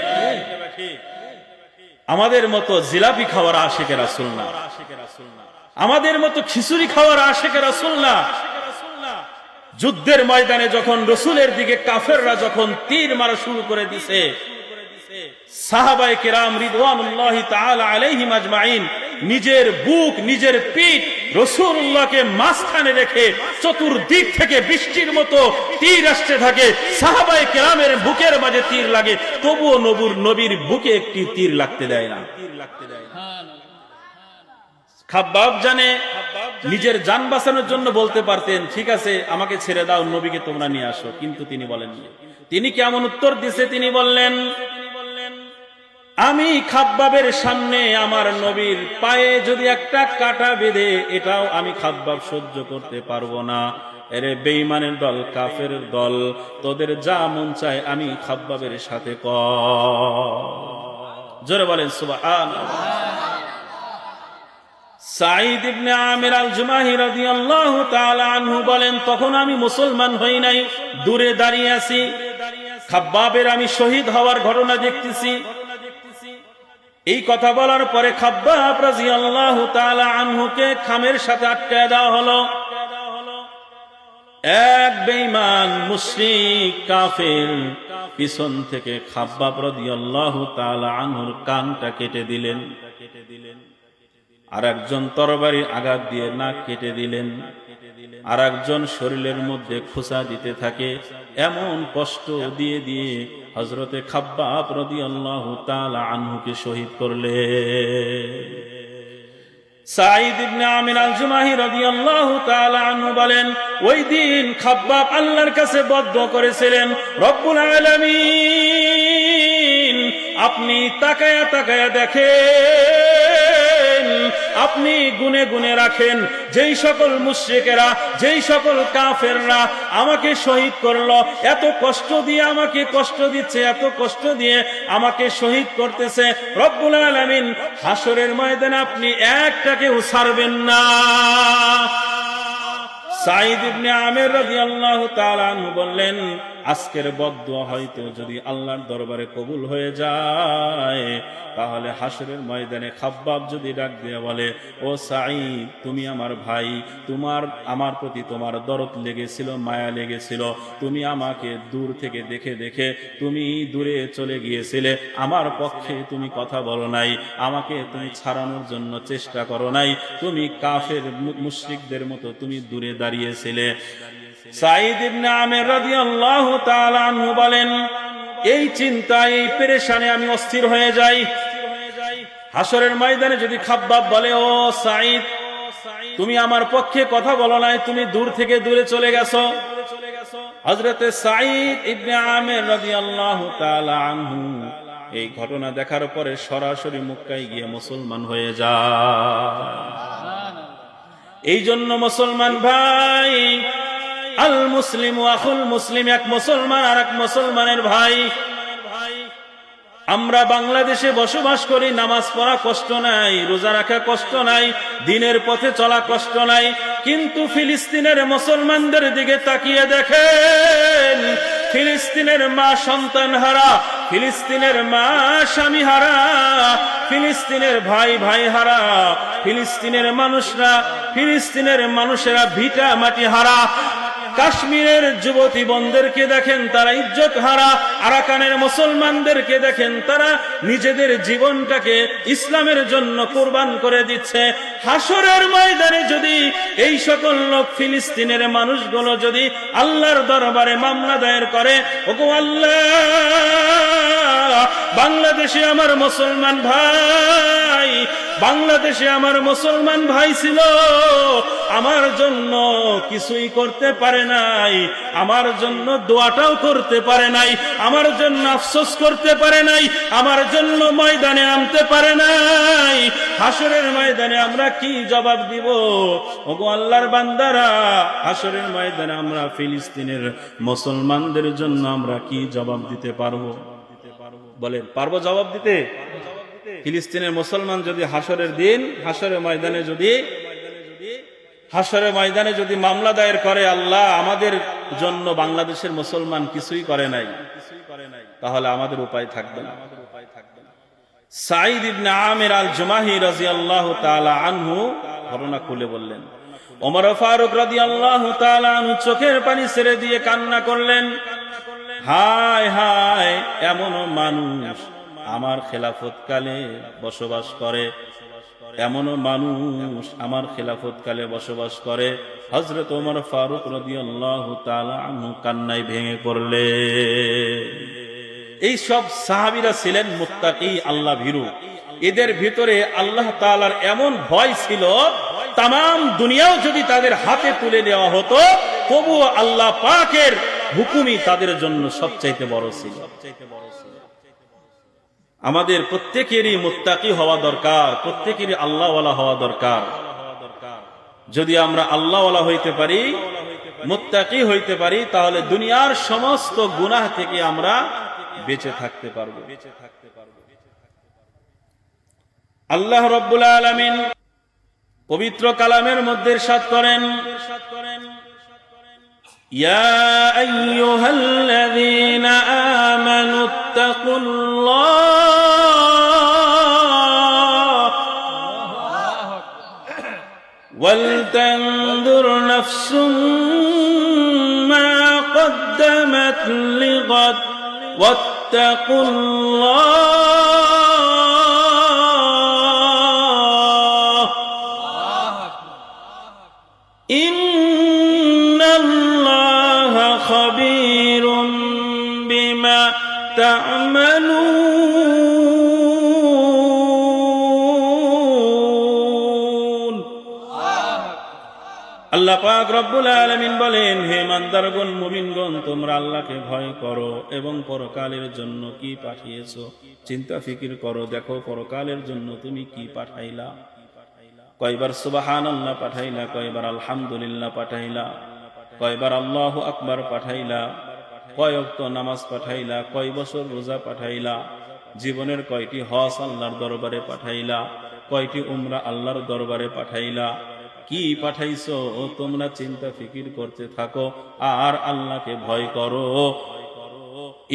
A: আমাদের মতো জিলাপি খাওয়ার আশিকে রাসূল না, আমাদের মতো খিচুড়ি খাওয়ার আশিকে রাসূল না। যুদ্ধের ময়দানে যখন রাসূলের দিকে কাফেররা যখন তীর মারা শুরু করে দিছে, সাহাবায়ে কেরাম রিদওয়ানুল্লাহি তাআলা আলাইহিম আজমাইন নিজের বুক, নিজের পিঠ রাসূলুল্লাহকে মাঝখানে রেখে চতুর্দিক থেকে বৃষ্টির মতো তীর আসতে থাকে। সাহাবায়ে কেরামের বুকের মাঝে তীর লাগে, তবুও নবীর বুকে একটি তীর লাগতে দেয় না। খাব্বাব জানে নিজের জান বাঁচানোর জন্য বলতে পারতেন, ঠিক আছে আমাকে ছেড়ে দাও, নবীকে তোমরা নিয়ে আসো, কিন্তু তিনি বলেননি। তিনি কেমন উত্তর দিছে? তিনি বললেন, আমি খাব্বাবের সামনে আমার নবীর পায়ে যদি একটা কাঁটা বেঁধে, এটাও আমি খাব্বাব সহ্য করতে পারবো না। এরে বেঈমানের দল, কাফের দল, তোদের যা মন চায় আমি খাব্বাবের সাথে কর। জোরে বলেন সুবহানাল্লাহ। সাঈদ ইবনে আমির আল জুমাহি রাদিয়াল্লাহু তাআলা আনহু বলেন, তখন আমি মুসলমান হই নাই, দূরে দাঁড়িয়ে আছি, খাব্বাবের আমি শহীদ হওয়ার ঘটনা দেখতেছি। এই কথা বলার পরে খাব্বাব রাদিয়াল্লাহু তাআলা আনহুকে খামের সাথে আটকায় দেওয়া হলো। এক বেঈমান মুশরিক কাফের পিছন থেকে খাব্বাব রাদিয়াল্লাহু তাআলা আনহুর কানটা কেটে দিলেন, আর একজন তরবারি আঘাত দিয়ে নাক কেটে দিলেন, আর একজন শরীরের মধ্যে খোঁচা দিতে থাকে। এমন কষ্ট দিয়ে দিয়ে হযরতে খাব্বাব রাদিয়াল্লাহু তাআলা আনহুকে শহীদ করলেন। সাঈদ ইবনে আমির আল জুমাহি রাদিয়াল্লাহু তাআলা আনহু বলেন, ওই দিন খাব্বাব আল্লাহর কাছে বদদুয়া করেছিলেন, রব্বুল আলামিন আপনি তাকায়া তাকায়া দেখেন, আপনি গুনে গুনে রাখেন, যেই সকল মুশরিকেরা, যেই সকল কাফেররা আমাকে শহীদ করলো, এত কষ্ট দিয়ে আমাকে কষ্ট দিচ্ছে, এত কষ্ট দিয়ে আমাকে শহীদ করতেছে, রব্বুল আলামিন হাসরের ময়দানে আপনি একটাকেও ছাড়বেন না। সাঈদ ইবনে আমির রাদিয়াল্লাহু তাআলা আনহু বললেন, আজকের বদদুয়া হয়তো যদি আল্লাহর দরবারে কবুল হয়ে যায়, তাহলে হাসরের ময়দানে খাব্বাব যদি ডাক দিয়ে বলে, ও সাঈদ তুমি আমার ভাই, আমার প্রতি তোমার দরদ লেগেছিল, মায়া লেগেছিল, তুমি আমাকে দূর থেকে দেখে দেখে তুমি দূরে চলে গিয়েছিলে, আমার পক্ষে তুমি কথা বলো নাই, আমাকে তুমি ছাড়ানোর জন্য চেষ্টা করো নাই, তুমি কাফের মুশরিকদের মতো তুমি দূরে দাঁড়িয়েছিলে। সাঈদ ইবনে আমির রাদিয়াল্লাহু তাআলা আনহু বলেন, এই চিন্তায়, এই পেরেশানে আমি অস্থির হয়ে যাই। হাসরের ময়দানে যদি খাব্বাব বলে, ও সাঈদ, তুমি আমার পক্ষে কথা বলো নাই, তুমি দূর থেকে দূরে চলে গেছো। হযরতে সাঈদ ইবনে আমির রাদিয়াল্লাহু তাআলা আনহু এই ঘটনা দেখার পরে সরাসরি মক্কায় গিয়ে মুসলমান হয়ে যায়। এই জন্য মুসলমান ভাই, আল মুসলিম আখুল মুসলিম, এক মুসলমান আর এক মুসলমানের ভাই। আমরা বাংলাদেশে বসবাস করি, নামাজ পড়া কষ্ট নাই, রোজা রাখা কষ্ট নাই, দিনের পথে চলা কষ্ট নাই, কিন্তু ফিলিস্তিনের মুসলমানদের দিকে তাকিয়ে দেখেন, ফিলিস্তিনের মা সন্তান হারা, ফিলিস্তিনের মা স্বামী হারা, ফিলিস্তিনের ভাই ভাই হারা, ফিলিস্তিনের মানুষেরা ভিটা মাটি হারা। কাশ্মীরের যুবতী বোনদেরকে দেখেন, তারা ইজ্জত হারা। আরাকানের মুসলমানদেরকে দেখেন, তারা নিজেদের জীবনটাকে ইসলামের জন্য কুরবান করে দিচ্ছে। হাসরের ময়দানে যদি এই সকল লোক, ফিলিস্তিনের মানুষগুলো যদি আল্লাহর দরবারে মামলা দায়ের করে, ওগো আল্লাহ, বাংলাদেশে আমার মুসলমান ভাই, বাংলাদেশে আমার মুসলমান ভাই ছিল, আমার জন্য কিছুই করতে পারে নাই, আমার জন্য দোয়াটাও করতে পারে নাই, আমার জন্য আফসোস করতে পারে নাই, আমার জন্য ময়দানে নামতে পারে নাই। হাসরের ময়দানে আমরা কি জবাব দিব? ওগো আল্লাহর বান্দারা, হাসরের ময়দানে আমরা ফিলিস্তিনের মুসলমানদের জন্য আমরা কি জবাব দিতে পারবো? বলেন, পারবো জবাব দিতে? ফিলিস্তিনের মুসলমান যদি হাসরের দিন, হাসরের ময়দানে যদি মামলা দায়ের করে, আল্লাহ আমাদের জন্য বাংলাদেশের মুসলমান কিছুই করে নাই, তাহলে আমাদের উপায় থাকবে না। সাঈদ ইবনে আমির আল জুমাহি রাদিয়াল্লাহু তাআলা আনহু ঘটনা খুলে বললেন। ওমর ফারুক রাদিয়াল্লাহু তাআলা আনহু চোখের পানি ছেড়ে দিয়ে কান্না করলেন, হায় হায়, এমন মানুষ আমার খেলাফতকালে বসবাস করে, এমন মানুষ আমার খেলাফতকালে বসবাস করে। হযরত ওমর ফারুক রাদিয়াল্লাহু তাআলা আনহু কান্নায় ভেঙে পড়লেন। এই সব সাহাবীরা ছিলেন মুত্তাকি, আল্লাহ ভীরু। এদের ভিতরে আল্লাহ তাআলার এমন ভয় ছিল, তাম দুনিয়াও যদি তাদের হাতে তুলে দেওয়া হতো, তবুও আল্লাহ পাকের হুকুমই তাদের জন্য সবচাইতে বড় ছিল। আমাদের প্রত্যেকেরই মুত্তাকি হওয়া দরকার, প্রত্যেকেরই আল্লাহওয়ালা হওয়া দরকার। যদি আমরা আল্লাহওয়ালা হইতে পারি, মুত্তাকি হইতে পারি, তাহলে দুনিয়ার সমস্ত গুনাহ থেকে আমরা বেঁচে থাকতে পারবো। আল্লাহ রাব্বুল আলামিন পবিত্র কালামের মধ্যে ইরশাদ করেন, ইয়া আইয়ুহাল্লাযীনা আমানুত্তাকুল্লাহ ওয়ালতানযুর নাফসুম মা قدمت لغد واتقوا الله إن الله خبير بما تعملون আল্লাহ পাক রব্বুল আলামিন বলেন, হে ইমানদারগণ, মুমিনগণ, তোমরা আল্লাহকে ভয় করো এবং পরকালের জন্য কি পাঠিয়েছো চিন্তা ফিকির করো। দেখো পরকালের জন্য তুমি কি পাঠাইলা, কয়বার সুবহানাল্লাহ পাঠাইলা, কয়বার আলহামদুলিল্লাহ পাঠাইলা, কয়বার আল্লাহু আকবার পাঠাইলা, কয় ওয়াক্ত নামাজ পাঠাইলা, কয় বছর রোজা পাঠাইলা, জীবনের কয়টি হজ আল্লাহর দরবারে পাঠাইলা, কয়টি উমরা আল্লাহর দরবারে পাঠাইলা, কি পাঠাইছো তোমরা চিন্তা ফিকির করতে থাকো আর আল্লাহকে ভয় করো।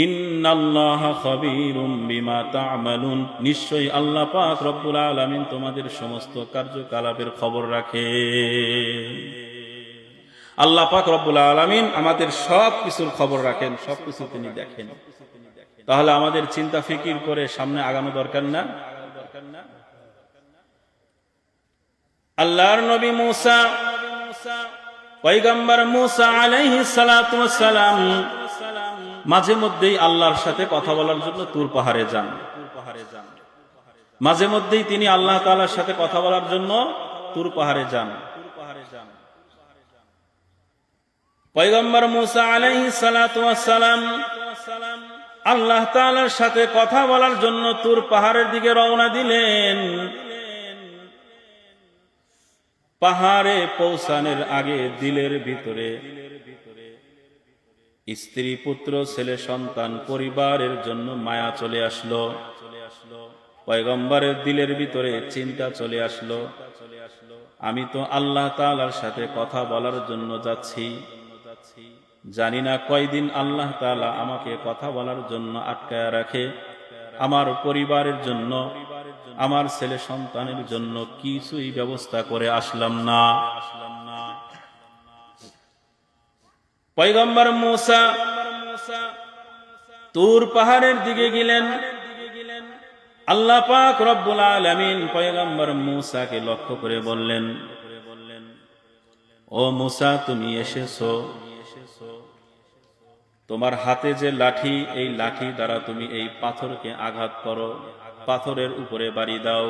A: ইন্নাল্লাহা খাবীরুম বিমা তা'মালুন, নিশ্চয়ই আল্লাহ পাক রব্বুল আলামিন তোমাদের সমস্ত কার্যকলাপের খবর রাখে। আল্লাহ পাক রব্বুল আলামিন আমাদের সব কিছুর খবর রাখেন, সবকিছু তিনি দেখেন। তাহলে আমাদের চিন্তা ফিকির করে সামনে আগানো দরকার না? আল্লাহর নবী মুসা, পয়গম্বর মুসা আলাইহিস সালাতু ওয়াস সালাম মাঝে মধ্যেই আল্লাহর সাথে কথা বলার জন্য তুর পাহাড়ে যান। মাঝে মধ্যেই তিনি আল্লাহ তাআলার সাথে কথা বলার জন্য তুর পাহাড়ে যান। পয়গম্বর মূসা আলাইহিস সালাতু ওয়াস সালাম আল্লাহ তাআলার সাথে কথা বলার জন্য তুর পাহাড়ের দিকে রওনা দিলেন। পাহাড়ে পৌঁছানোর আগে দিলের ভিতরে স্ত্রী পুত্র ছেলে সন্তান পরিবারের জন্য মায়া চলে আসলো। পয়গম্বরের দিলের ভিতরে চিন্তা চলে আসলো, আমি তো আল্লাহ তাআলার সাথে কথা বলার জন্য যাচ্ছি, জানি না কয়দিন আল্লাহ তাআলা আমাকে কথা বলার জন্য আটকায়া রাখে। আমার পরিবারের জন্য, আমার ছেলে সন্তানের জন্য কিছুই ব্যবস্থা করে আসলাম না। পয়গম্বর মূসা তুর পাহাড়ের দিকে গেলেন। আল্লাহ পাক রব্বুল আলামিন পয়গম্বর মূসাকে লক্ষ্য করে বললেন, ও মূসা, তুমি এসেছো, তোমার হাতে যে লাঠি, এই লাঠি দ্বারা তুমি এই পাথরকে আঘাত করো, পাথরের উপরে বাড়ি দাও।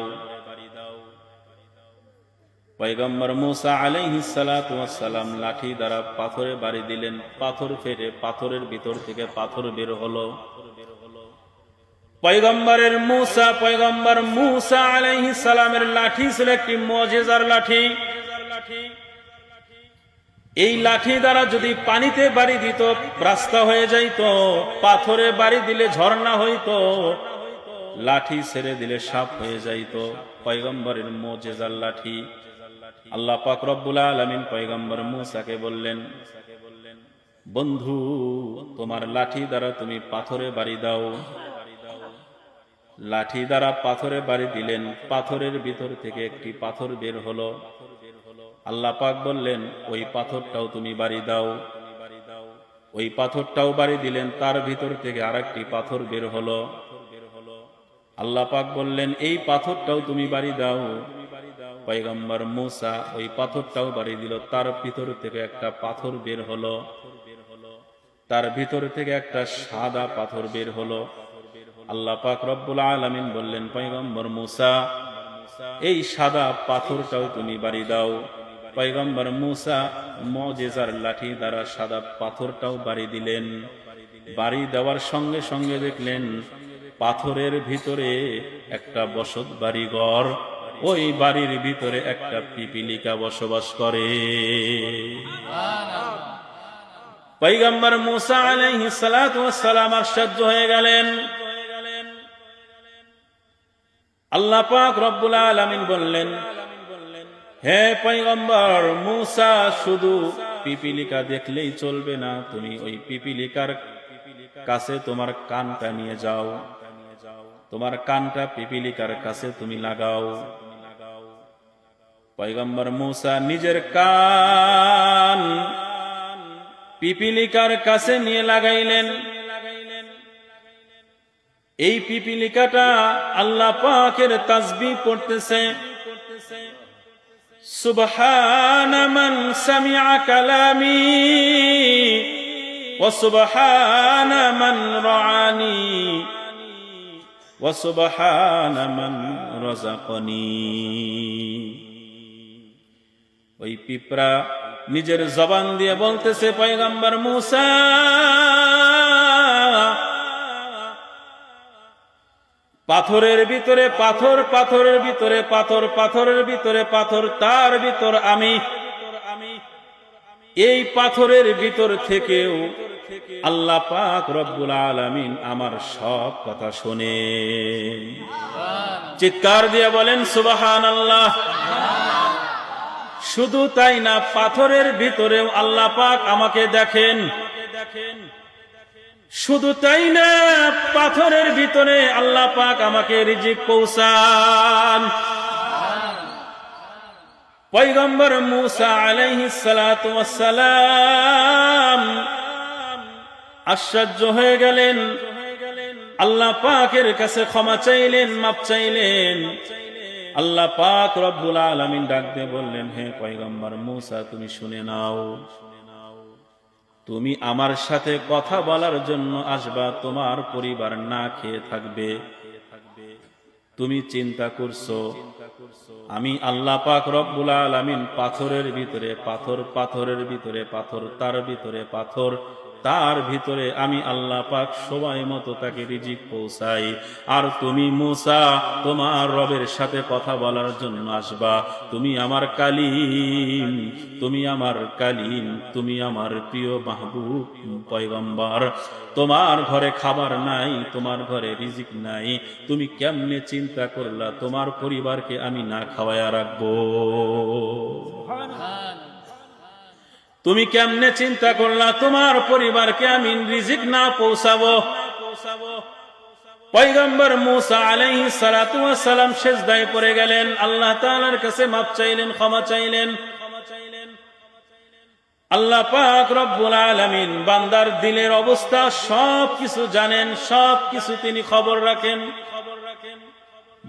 A: পয়গম্বর মূসা আলাইহিস সালাতু ওয়াস সালাম লাঠি দ্বারা পাথরে বাড়ি দিলেন। পাথর ফেটে পাথরের ভিতর থেকে পাথর বের হলো। পয়গম্বর মূসা আলাইহিস সালামের লাঠি ছিল একটি মুজিজার লাঠি। এই লাঠি দ্বারা যদি পানিতে বাড়ি দিত রাস্তা হয়ে যাইত, পাথরে বাড়ি দিলে ঝর্ণা হইত, লাঠি ছেড়ে দিলে সাপ হয়ে যাইত। পয়গম্বরের মুজিজার লাঠি। আল্লাহ পাক রব্বুল আলামিন পয়গম্বর মূসাকে বললেন, বন্ধু, তোমার লাঠি দ্বারা তুমি পাথরে বাড়ি দাও। লাঠি দ্বারা পাথরে বাড়ি দিলেন। পাথরের ভিতর থেকে একটি পাথর বের হলো। আল্লাহ পাক বললেন, ওই পাথরটাও তুমি বাড়ি দাও। ওই পাথরটাও বাড়ি দিলেন। তার ভিতর থেকে আরেকটি পাথর বের হলো। আল্লাহ পাক বললেন, এই পাথরটাও তুমি বাড়ি দাও। পয়গম্বর মূসা ওই পাথরটাও বাড়ি দিল। তার ভিতর থেকে একটা পাথর বের হলো। তার ভিতর থেকে একটা সাদা পাথর বের হলো। আল্লাহ পাক রব্বুল আলামিন বললেন, পয়গম্বর মূসা, এই সাদা পাথরটাও তুমি বাড়ি দাও। পয়গম্বর মূসা মুজিজার লাঠি দ্বারা সাদা পাথরটাও বাড়ি দিলেন। বাড়ি দেওয়ার সঙ্গে সঙ্গে দেখলেন পাথরের ভিতরে একটা বসত বাড়ি ঘর। ওই বাড়ির ভিতরে একটা পিপিলিকা বসবাস করে। পয়গম্বর মূসা আলাইহিস সালাতু ওয়াস সালাম আশ্চর্য হয়ে গেলেন। আল্লাহ পাক রব্বুল আলামিন বললেন, হে পয়গম্বর মূসা, শুধু পিপিলিকা দেখলেই চলবে না, তুমি ওই পিপিলিকার কাছে তোমার কানটা নিয়ে যাও। তোমার কানটা পিপিলিকার কাছে তুমি লাগাও। পয়গম্বর মূসা নিজের কান পিপিলিকার কাছে নিয়ে লাগাইলেন। এই পিপিলিকাটা আল্লাহ পাকের তাসবিহ পড়তেছে, সুবহানা মান সামিআ কালামি ওয়া সুবহানা মান রাআনি ওয়া সুবহানা মান রাযাকানি। ওই পিঁপড়া নিজের জবান দিয়ে বলতেছে, পয়গম্বর মূসা, পাথরের ভিতরে পাথর, পাথরের ভিতরে পাথর, পাথরের ভিতরে পাথর, তার ভিতর আমি। এই পাথরের ভিতর থেকেও আল্লাহ পাক রব্বুল আলামিন আমার সব কথা শোনে। চিৎকার দিয়ে বলেন সুবহানাল্লাহ। শুধু তাই না, পাথরের ভিতরেও আল্লাহ পাক আমাকে দেখেন। শুধু তাই না, পাথরের ভিতরে আল্লাহ পাক আমাকে রিজিক পৌঁছান। পয়গম্বর মূসা আলাইহিস সালাতু ওয়াস সালাম আশ্চর্য হয়ে গেলেন। আল্লাহ পাকের কাছে ক্ষমা চাইলেন, মাপ চাইলেন। আল্লাহ পাক রব্বুল আলামিন ডাক দিয়ে বললেন, হে পয়গম্বর মূসা, তুমি শুনে নাও। তুমি আমার সাথে কথা বলার জন্য আসবা, তোমার পরিবার না খেয়ে থাকবে। তুমি চিন্তা করছো আমি আল্লাহ পাক রব্বুল আলামিন পাথরের ভিতরে পাথর, পাথরের ভিতরে পাথর, তার ভিতরে পাথর, তার ভিতরে আমি আল্লাহ পাক সময় মতো তাকে রিজিক পৌঁছাই। আর তুমি মূসা তোমার রবের সাথে কথা বলার জন্য আসবা, তুমি আমার কালিম, তুমি আমার কালিম, তুমি আমার প্রিয় মাহবুব পয়গম্বর। তোমার ঘরে খাবার নাই, তোমার ঘরে রিজিক নাই, তুমি কেমনে চিন্তা করলা তোমার পরিবারকে আমি না খাওয়ায়া রাখবো? তুমি কেমনে চিন্তা করলা তোমার পরিবারকে আমি রিজিক না পৌঁছাবো? পয়গম্বর মূসা আলাইহিস সালাতু ওয়াস সালাম সিজদায় পড়ে গেলেন, আল্লাহ তাআলার কাছে মাফ চাইলেন, ক্ষমা চাইলেন। আল্লাহ পাক রব্বুল আলামিন বান্দার দিলের অবস্থা সবকিছু জানেন, সবকিছু তিনি খবর রাখেন।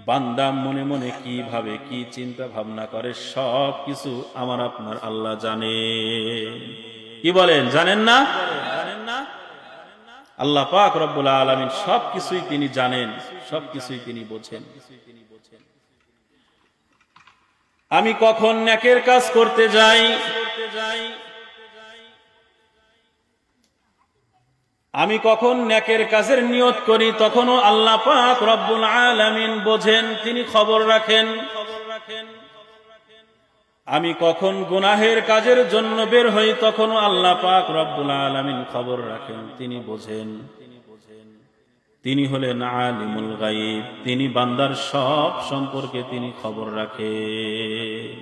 A: বান্দা মনে মনে কি ভাবে, কি চিন্তা ভাবনা করে, সবকিছু আমার আপনার আল্লাহ জানে। কি বলেন, জানেন না? আল্লাহ পাক রব্বুল আলামিন সবকিছুই তিনি জানেন, সবকিছুই তিনি বোঝেন। আমি কখন নেকের কাজ করতে যাই, আমি কখন নেকের কাজের নিয়ত করি, তখনও আল্লাহ পাক রব্বুল আলামিন বোঝেন, তিনি খবর রাখেন। আমি কখন গুনাহের কাজের জন্য বের হই, তখনও আল্লাহ পাক রব্বুল আলামিন খবর রাখেন, তিনি বোঝেন। তিনি হলেন আলিমুল গায়ব, তিনি বান্দার সব সম্পর্কে তিনি খবর রাখেন।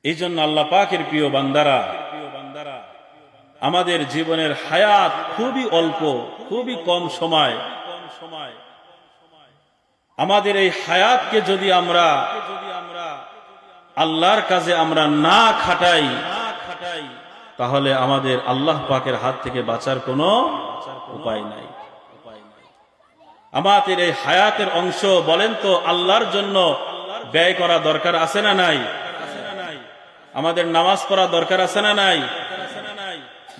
A: এই জন্য আল্লাহ পাকের প্রিয় বান্দারা, আমাদের জীবনের হায়াত খুবই অল্প, খুবই কম সময়। আমাদের এই হায়াতকে যদি আমরা আল্লাহর কাজে আমরা না খাটাই, তাহলে আমাদের আল্লাহ পাকের হাত থেকে বাঁচার কোনো উপায় নাই। আমাদের এই হায়াতের অংশ বলেন তো আল্লাহর জন্য ব্যয় করা দরকার আছে না নাই? আমাদের নামাজ পড়া দরকার আছে না নাই?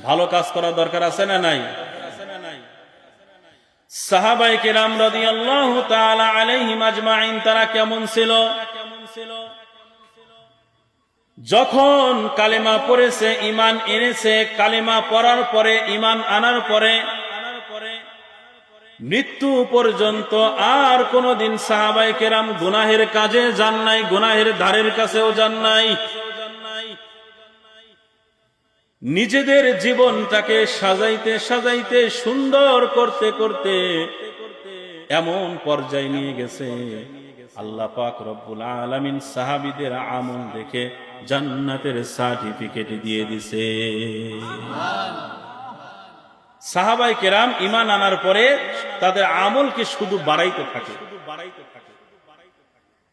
A: ভালো কাজ করা দরকার আছে না নাই? সাহাবায়ে কেরাম রাদিয়াল্লাহু তাআলা আলাইহিম আজমাইন তারা কেমন ছিল? যখন কালেমা পড়েছে, ঈমান এনেছে, কালেমা পড়ার পরে, ঈমান আনার পরে মৃত্যু পর্যন্ত আর কোনদিন সাহাবায়ে কেরাম গুনাহের কাজে যান নাই, গুনাহের ধারের কাছেও যান নাই। নিজেদের জীবনটাকে সাজাইতে সাজাইতে, সুন্দর করতে করতে এমন পর্যায়ে নিয়ে গেছে, আল্লাহ পাক রব্বুল আলামিন সাহাবীদের আমল দেখে জান্নাতের সার্টিফিকেট দিয়ে দিছে। সাহাবায়ে কেরাম ঈমান আনার পরে তাদের আমলকে শুধু বাড়াইতে থাকে।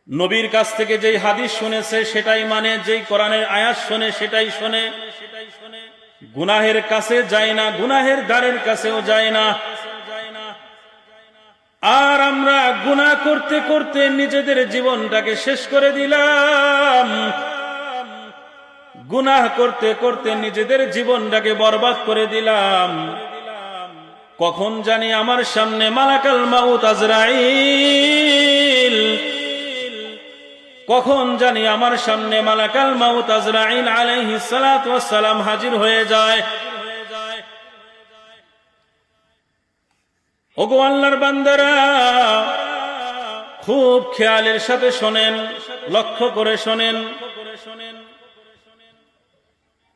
A: নবীর কাছ থেকে যেই হাদিস শুনেছে সেটাই মানে, যেই কোরআনের আয়াত শুনে সেটাই শোনে, গুনাহের কাছে যায় না, গুনাহের দ্বারের কাছেও যায় না। আর আমরা গুনাহ করতে করতে নিজেদের জীবনটাকে শেষ করে দিলাম, গুনাহ করতে করতে নিজেদের জীবনটাকে বরবাদ করে দিলাম। কখন জানি আমার সামনে মালাকাল মাউত আজরাইল, কখন জানি আমার সামনে মালাকাল মাউত আজরাইল আলাইহিস সালাতু ওয়াস সালাম হাজির হয়ে যায়। ওগো আল্লাহর বান্দারা, খুব খেয়ালের সাথে শোনেন, লক্ষ্য করে শোনেন।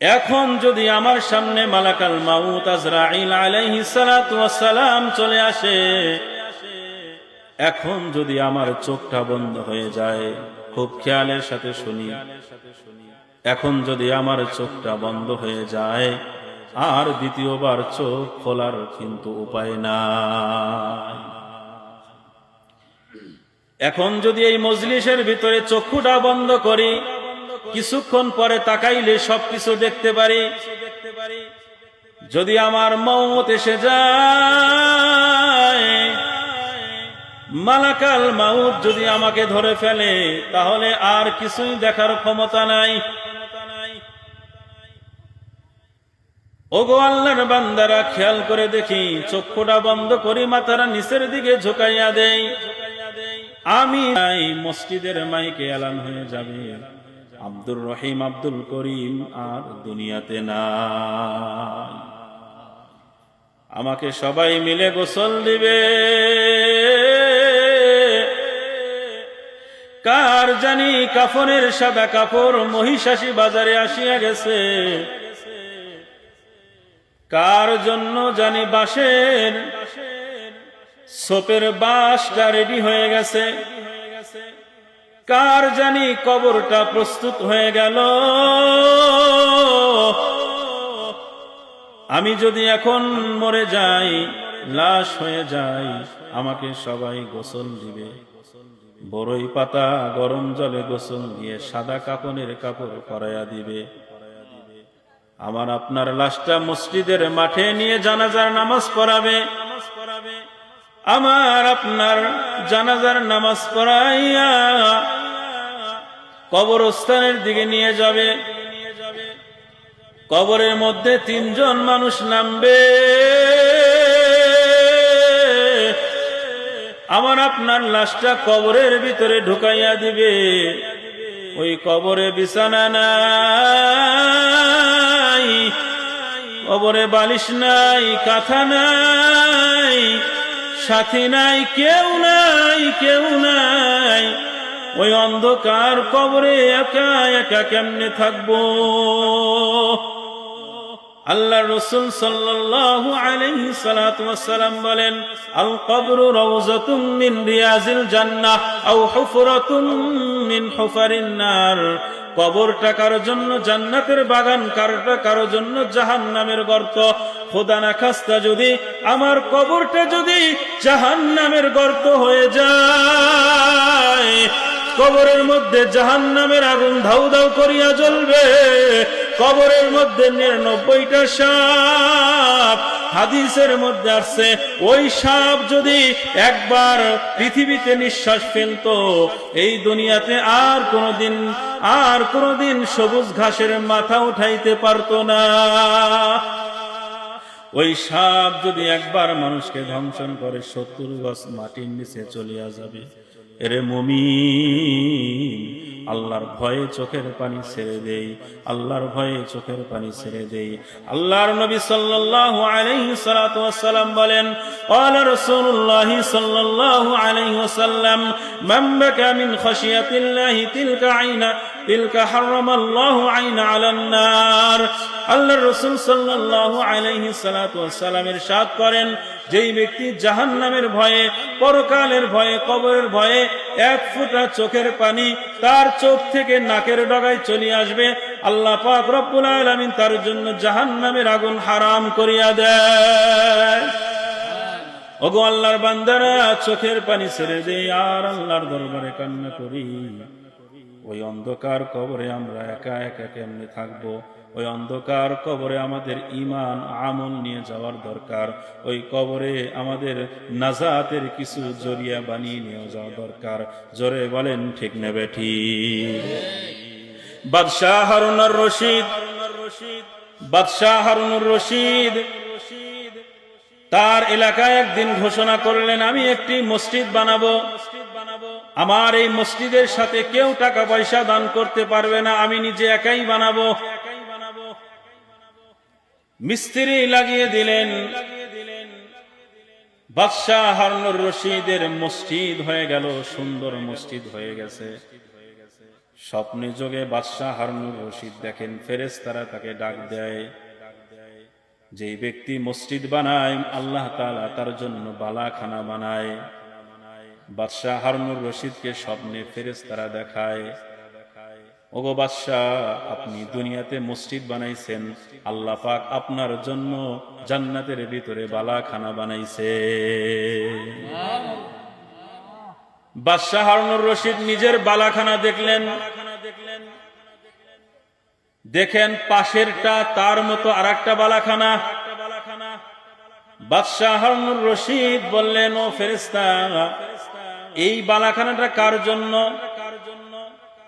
A: এখন যদি আমার সামনে মালাকাল মাউত আজরাইল আলাইহিস সালাতু ওয়াস সালাম চলে আসে, এখন যদি আমার চোখটা বন্ধ হয়ে যায়, খুব খেয়ালের সাথে শুনি, এখন যদি আমার চোখটা বন্ধ হয়ে যায়, আর দ্বিতীয়বার চোখ খোলার কিন্তু উপায় নাই। এখন যদি এই মজলিসের ভিতরে চক্ষুটা বন্ধ করি, কিছুক্ষণ পরে তাকাইলে সবকিছু দেখতে পারি। যদি আমার মওত এসে যায়, মালাকাল মাউত যদি আমাকে ধরে ফেলে, তাহলে আর কিছুই দেখার ক্ষমতা নাই। ওগো আল্লাহর বান্দারা, খেয়াল করে দেখি, চক্ষুটা বন্ধ করি, মাথাটা নিচের দিকে ঝুঁকাইয়া দেই। আমি মসজিদের মাইকে এলান হয়ে যাবে, আব্দুর রহিম আব্দুল করিম আর দুনিয়াতে নাই। আমাকে সবাই মিলে গোসল দিবে। কার জানি কাফনের সাদা কাপড় মহিষাসী বাজারে আসিয়া গেছে, কার জন্য জানি বাঁশের সোপের বাঁশটা রেডি হয়ে গেছে, কার জানি কবরটা প্রস্তুত হয়ে গেল। আমি যদি এখন মরে যাই, লাশ হয়ে যাই, আমাকে সবাই গোসল দিবে। বড়ই পাতা গরম জলে গোসল দিয়ে সাদা কাপনের কাপড় পরাইয়া দিবে। আমার আপনার লাশটা মসজিদের মাঠে নিয়ে জানাজার নামাজ পড়াবে। আমার আপনার জানাজার নামাজ পড়াইয়া কবরস্থানের দিকে নিয়ে যাবে। কবরের মধ্যে 3 জন মানুষ নামবে। আমার আপনার লাশটা কবরের ভিতরে ঢুকাইয়া দিবে। ওই কবরে বিছানা নাই, কবরে বালিশ নাই, কাঁথা নাই, সাথী নাই, কেউ নাই, কেউ নাই। ওই অন্ধকার কবরে একা একা কেমনে থাকবো? আল্লাহ রাসূল সাল্লাল্লাহু আলাইহি সাল্লাতু ওয়াসসালাম বলেন, আল কবরু রাউযাতুম মিন রিয়াজিল জান্নাহ আও হুফরাতুম মিন হুফারিন নার। কবরটা কারোর জন্য জান্নাতের বাগান, কারোর জন্য জাহান্নামের গর্ত। খোদা না খাস্তা যদি আমার কবরটা যদি জাহান্নামের গর্ত হয়ে যায়, কবরের মধ্যে জাহান্নামের আগুন ধাউ ধাউ করিয়া জ্বলবে। কবরের মধ্যে 99টা সাপ, হাদিসের মধ্যে আসছে, ওই সাপ যদি একবার পৃথিবীতে নিঃশ্বাস ফেলতো, এই দুনিয়াতে আর কোনোদিন সবুজ ঘাসের মাথা উঠাইতে পারতো না। ওই সাপ যদি একবার মানুষকে ধ্বংসন করে, 70 গজ মাটির নিচে চলিয়া যাবে। এরে মুমিন, আল্লাহর ভয়ে চোখের পানি ছেড়ে দেই, আল্লাহর ভয়ে চোখের পানি ছেড়ে দেই। আল্লাহর নবী সাল্লাল্লাহু আলাইহি সাল্লাতু ওয়াসসালাম বলেন, ক্বালা রাসূলুল্লাহ সাল্লাল্লাহু আলাইহি ওয়াসাল্লাম, মান বাকা মিন খাশিয়াতিল্লাহি তিলকা হারামাল্লাহু আইনা আলান নার। আল্লাহর রাসূল সাল্লাল্লাহু আলাইহি সাল্লাতু ওয়াসসালাম ইরশাদ করেন, যেই ব্যক্তি জাহান্নামের ভয়ে, পরকালের ভয়ে, কবরের ভয়ে 1 ফোঁটা চোখের পানি তার চোখ থেকে নাকের ডগায় চলে আসবে, আল্লাহ পাক রব্বুল আলামিন তার জন্য জাহান্নামের আগুন হারাম করিয়া দেয়। ওগো আল্লাহর বান্দারা, চোখের পানি ছেড়ে দেই আর আল্লাহর দরবারে কান্না করি। ওই অন্ধকার কবরে আমরা একা একা কেমনে থাকবো? ওই অন্ধকার কবরে আমাদের ঈমান আমল নিয়ে যাওয়ার দরকার। ওই কবরে আমাদের নাজাতের কিছু জরিয়া বানিয়ে নিয়ে যাওয়া দরকার। জোরে বলেন ঠিক না বেঠিক? বাদশাহ হারুনুর রশিদ তার এলাকায় একদিন ঘোষণা করলেন, আমি একটি মসজিদ বানাবো। আমার এই মসজিদের সাথে কেউ টাকা পয়সা দান করতে পারবে না, আমি নিজে একাই বানাবো। মিস্ত্রি লাগিয়ে দিলেন। বাদশাহ হারুনুর রশিদের মসজিদ হয়ে গেল, সুন্দর মসজিদ হয়ে গেছে। স্বপ্নে যোগে বাদশাহ হারুনুর রশিদ দেখেন, ফেরেশতারা তাকে ডাক দেয়, যেই ব্যক্তি মসজিদ বানায় আল্লাহ তাআলা তার জন্য বালাখানা বানায়। বাদশাহ হারুনুর রশিদকে স্বপ্নে ফেরেশতারা দেখায়, ওগো বাদশাহ, আপনি দুনিয়াতে মসজিদ বানাইছেন, আল্লাহ পাক আপনার জন্য জান্নাতের ভিতরে বালাখানা বানাইছে। বাদশাহ হারুনুর রশিদ নিজের বালাখানা দেখেন পাশেরটা তার মতো আরেকটা বালাখানা। বাদশাহ হারুনুর রশিদ বললেন, ও ফেরেশতা, এই বালাখানাটা কার জন্য?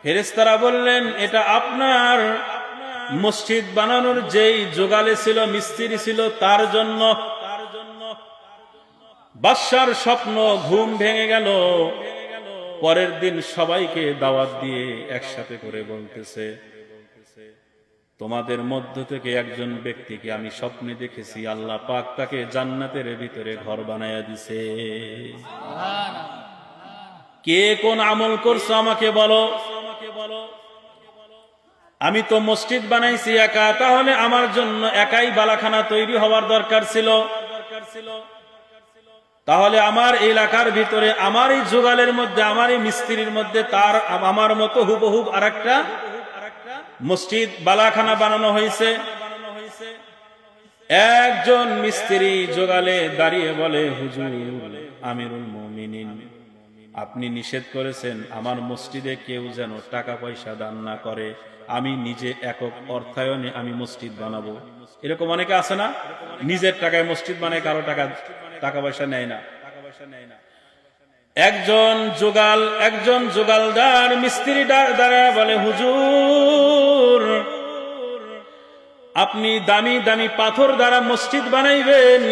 A: ফেরেশতারা বললেন, এটা আপনার। মসজিদ বানানোর যেই জোগালে ছিল, মিস্ত্রি ছিল, তার জন্য বাদশার স্বপ্ন ঘুম ভেঙে গেল। পরের দিন সবাইকে দাওয়াত দিয়ে একসাথে করে বলতেছে, তোমাদের মধ্য থেকে একজন ব্যক্তিকে আমি স্বপ্নে দেখেছি, আল্লাহ পাক তাকে জান্নাতের ভিতরে ঘর বানায়া দিছে। কে কোন আমল করছো আমাকে বলো। আমি তো মসজিদ বানাইছি একা, তাহলে আমার জন্য একাই বালাখানা তৈরি হওয়ার দরকার ছিল। তাহলে আমার এলাকার ভিতরে, আমার এই জোগালের মধ্যে, আমার এই মিস্ত্রির মধ্যে তার আমার মতো হুবহুব আরেকটা মসজিদ বালাখানা বানানো হয়েছে। একজন মিস্ত্রি জোগালে দাঁড়িয়ে বলে, হুজুর আমিরুল মুমিনিন, আপনি নিষেধ করেছেন আমার মসজিদে কেউ যেন টাকা পয়সা দান না করে, আমি নিজে একক অর্থায়নে আমি মসজিদ বানাবো। এরকম অনেকে আছে না, নিজের টাকায় মসজিদ বানায়, কারো টাকা পয়সা নেয় না। একজন জোগালদার মিস্ত্রি দ্বারা বলে, হুজুর আপনি দামি দামি পাথর দ্বারা মসজিদ বানাইবেন,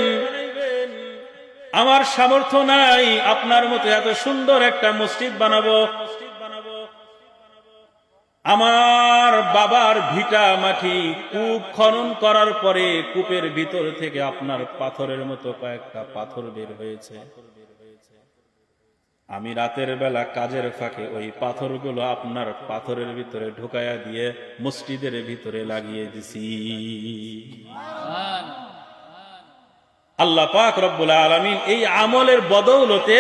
A: আমার সামর্থ্য নাই আপনার মতো এত সুন্দর একটা মসজিদ বানাবো। আমার বাবার ভিটা মাটি কূপ খনন করার পরে কূপের ভিতর থেকে আপনার পাথরের মতো কয়েকটা পাথর বের হয়েছে। আমি রাতের বেলা কাজের ফাঁকে ওই পাথরগুলো আপনার পাথরের ভিতরে ঢুকায়া দিয়ে মসজিদের ভিতরে লাগিয়ে দিছি। আল্লাহ পাক রব্বুল আলামিন এই আমলের বদৌলতে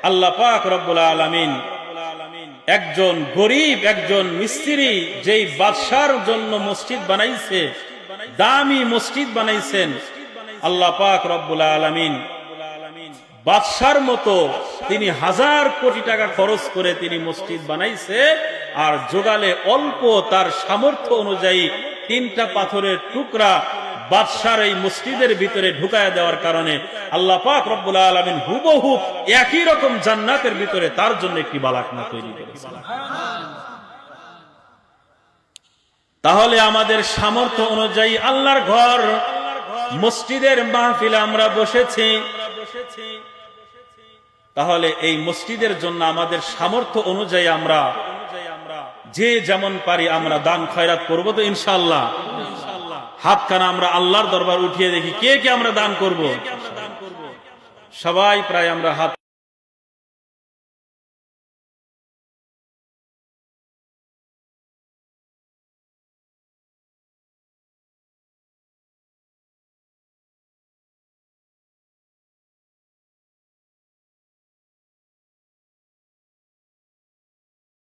A: আল্লাহ পাক রব্বুল আলামিন একজন গরিব একজন মিস্ত্রি যেই বাদশার জন্য মসজিদ বানাইছে, দামি মসজিদ বানাইছেন, আল্লাহ পাক রব্বুল আলামিন বাদশার মতো তিনি 1000 কোটি টাকা খরচ করে তিনি মসজিদ বানাইছে। আর জোগালে অল্প তার সামর্থ্য অনুযায়ী 3টা পাথরের টুকরা বাদশার এই মসজিদের ভিতরে ঢুকায়া দেওয়ার কারণে আল্লাহ পাক রব্বুল আলামিন হুবহু একই রকম জান্নাতের ভিতরে তার জন্য একটি বালাখানা তৈরি করেছেন। তাহলে আমাদের সামর্থ্য অনুযায়ী আল্লাহর ঘর মসজিদের মাহফিলে আমরা বসেছি, তাহলে এই মসজিদের জন্য আমাদের সামর্থ্য অনুযায়ী আমরা যে যেমন পারি আমরা দান খয়রাত করব তো ইনশাআল্লাহ। হাতখানা আমরা আল্লাহর দরবার উঠিয়ে দেখি কে কে আমরা দান করব। সবাই প্রায় আমরা হাত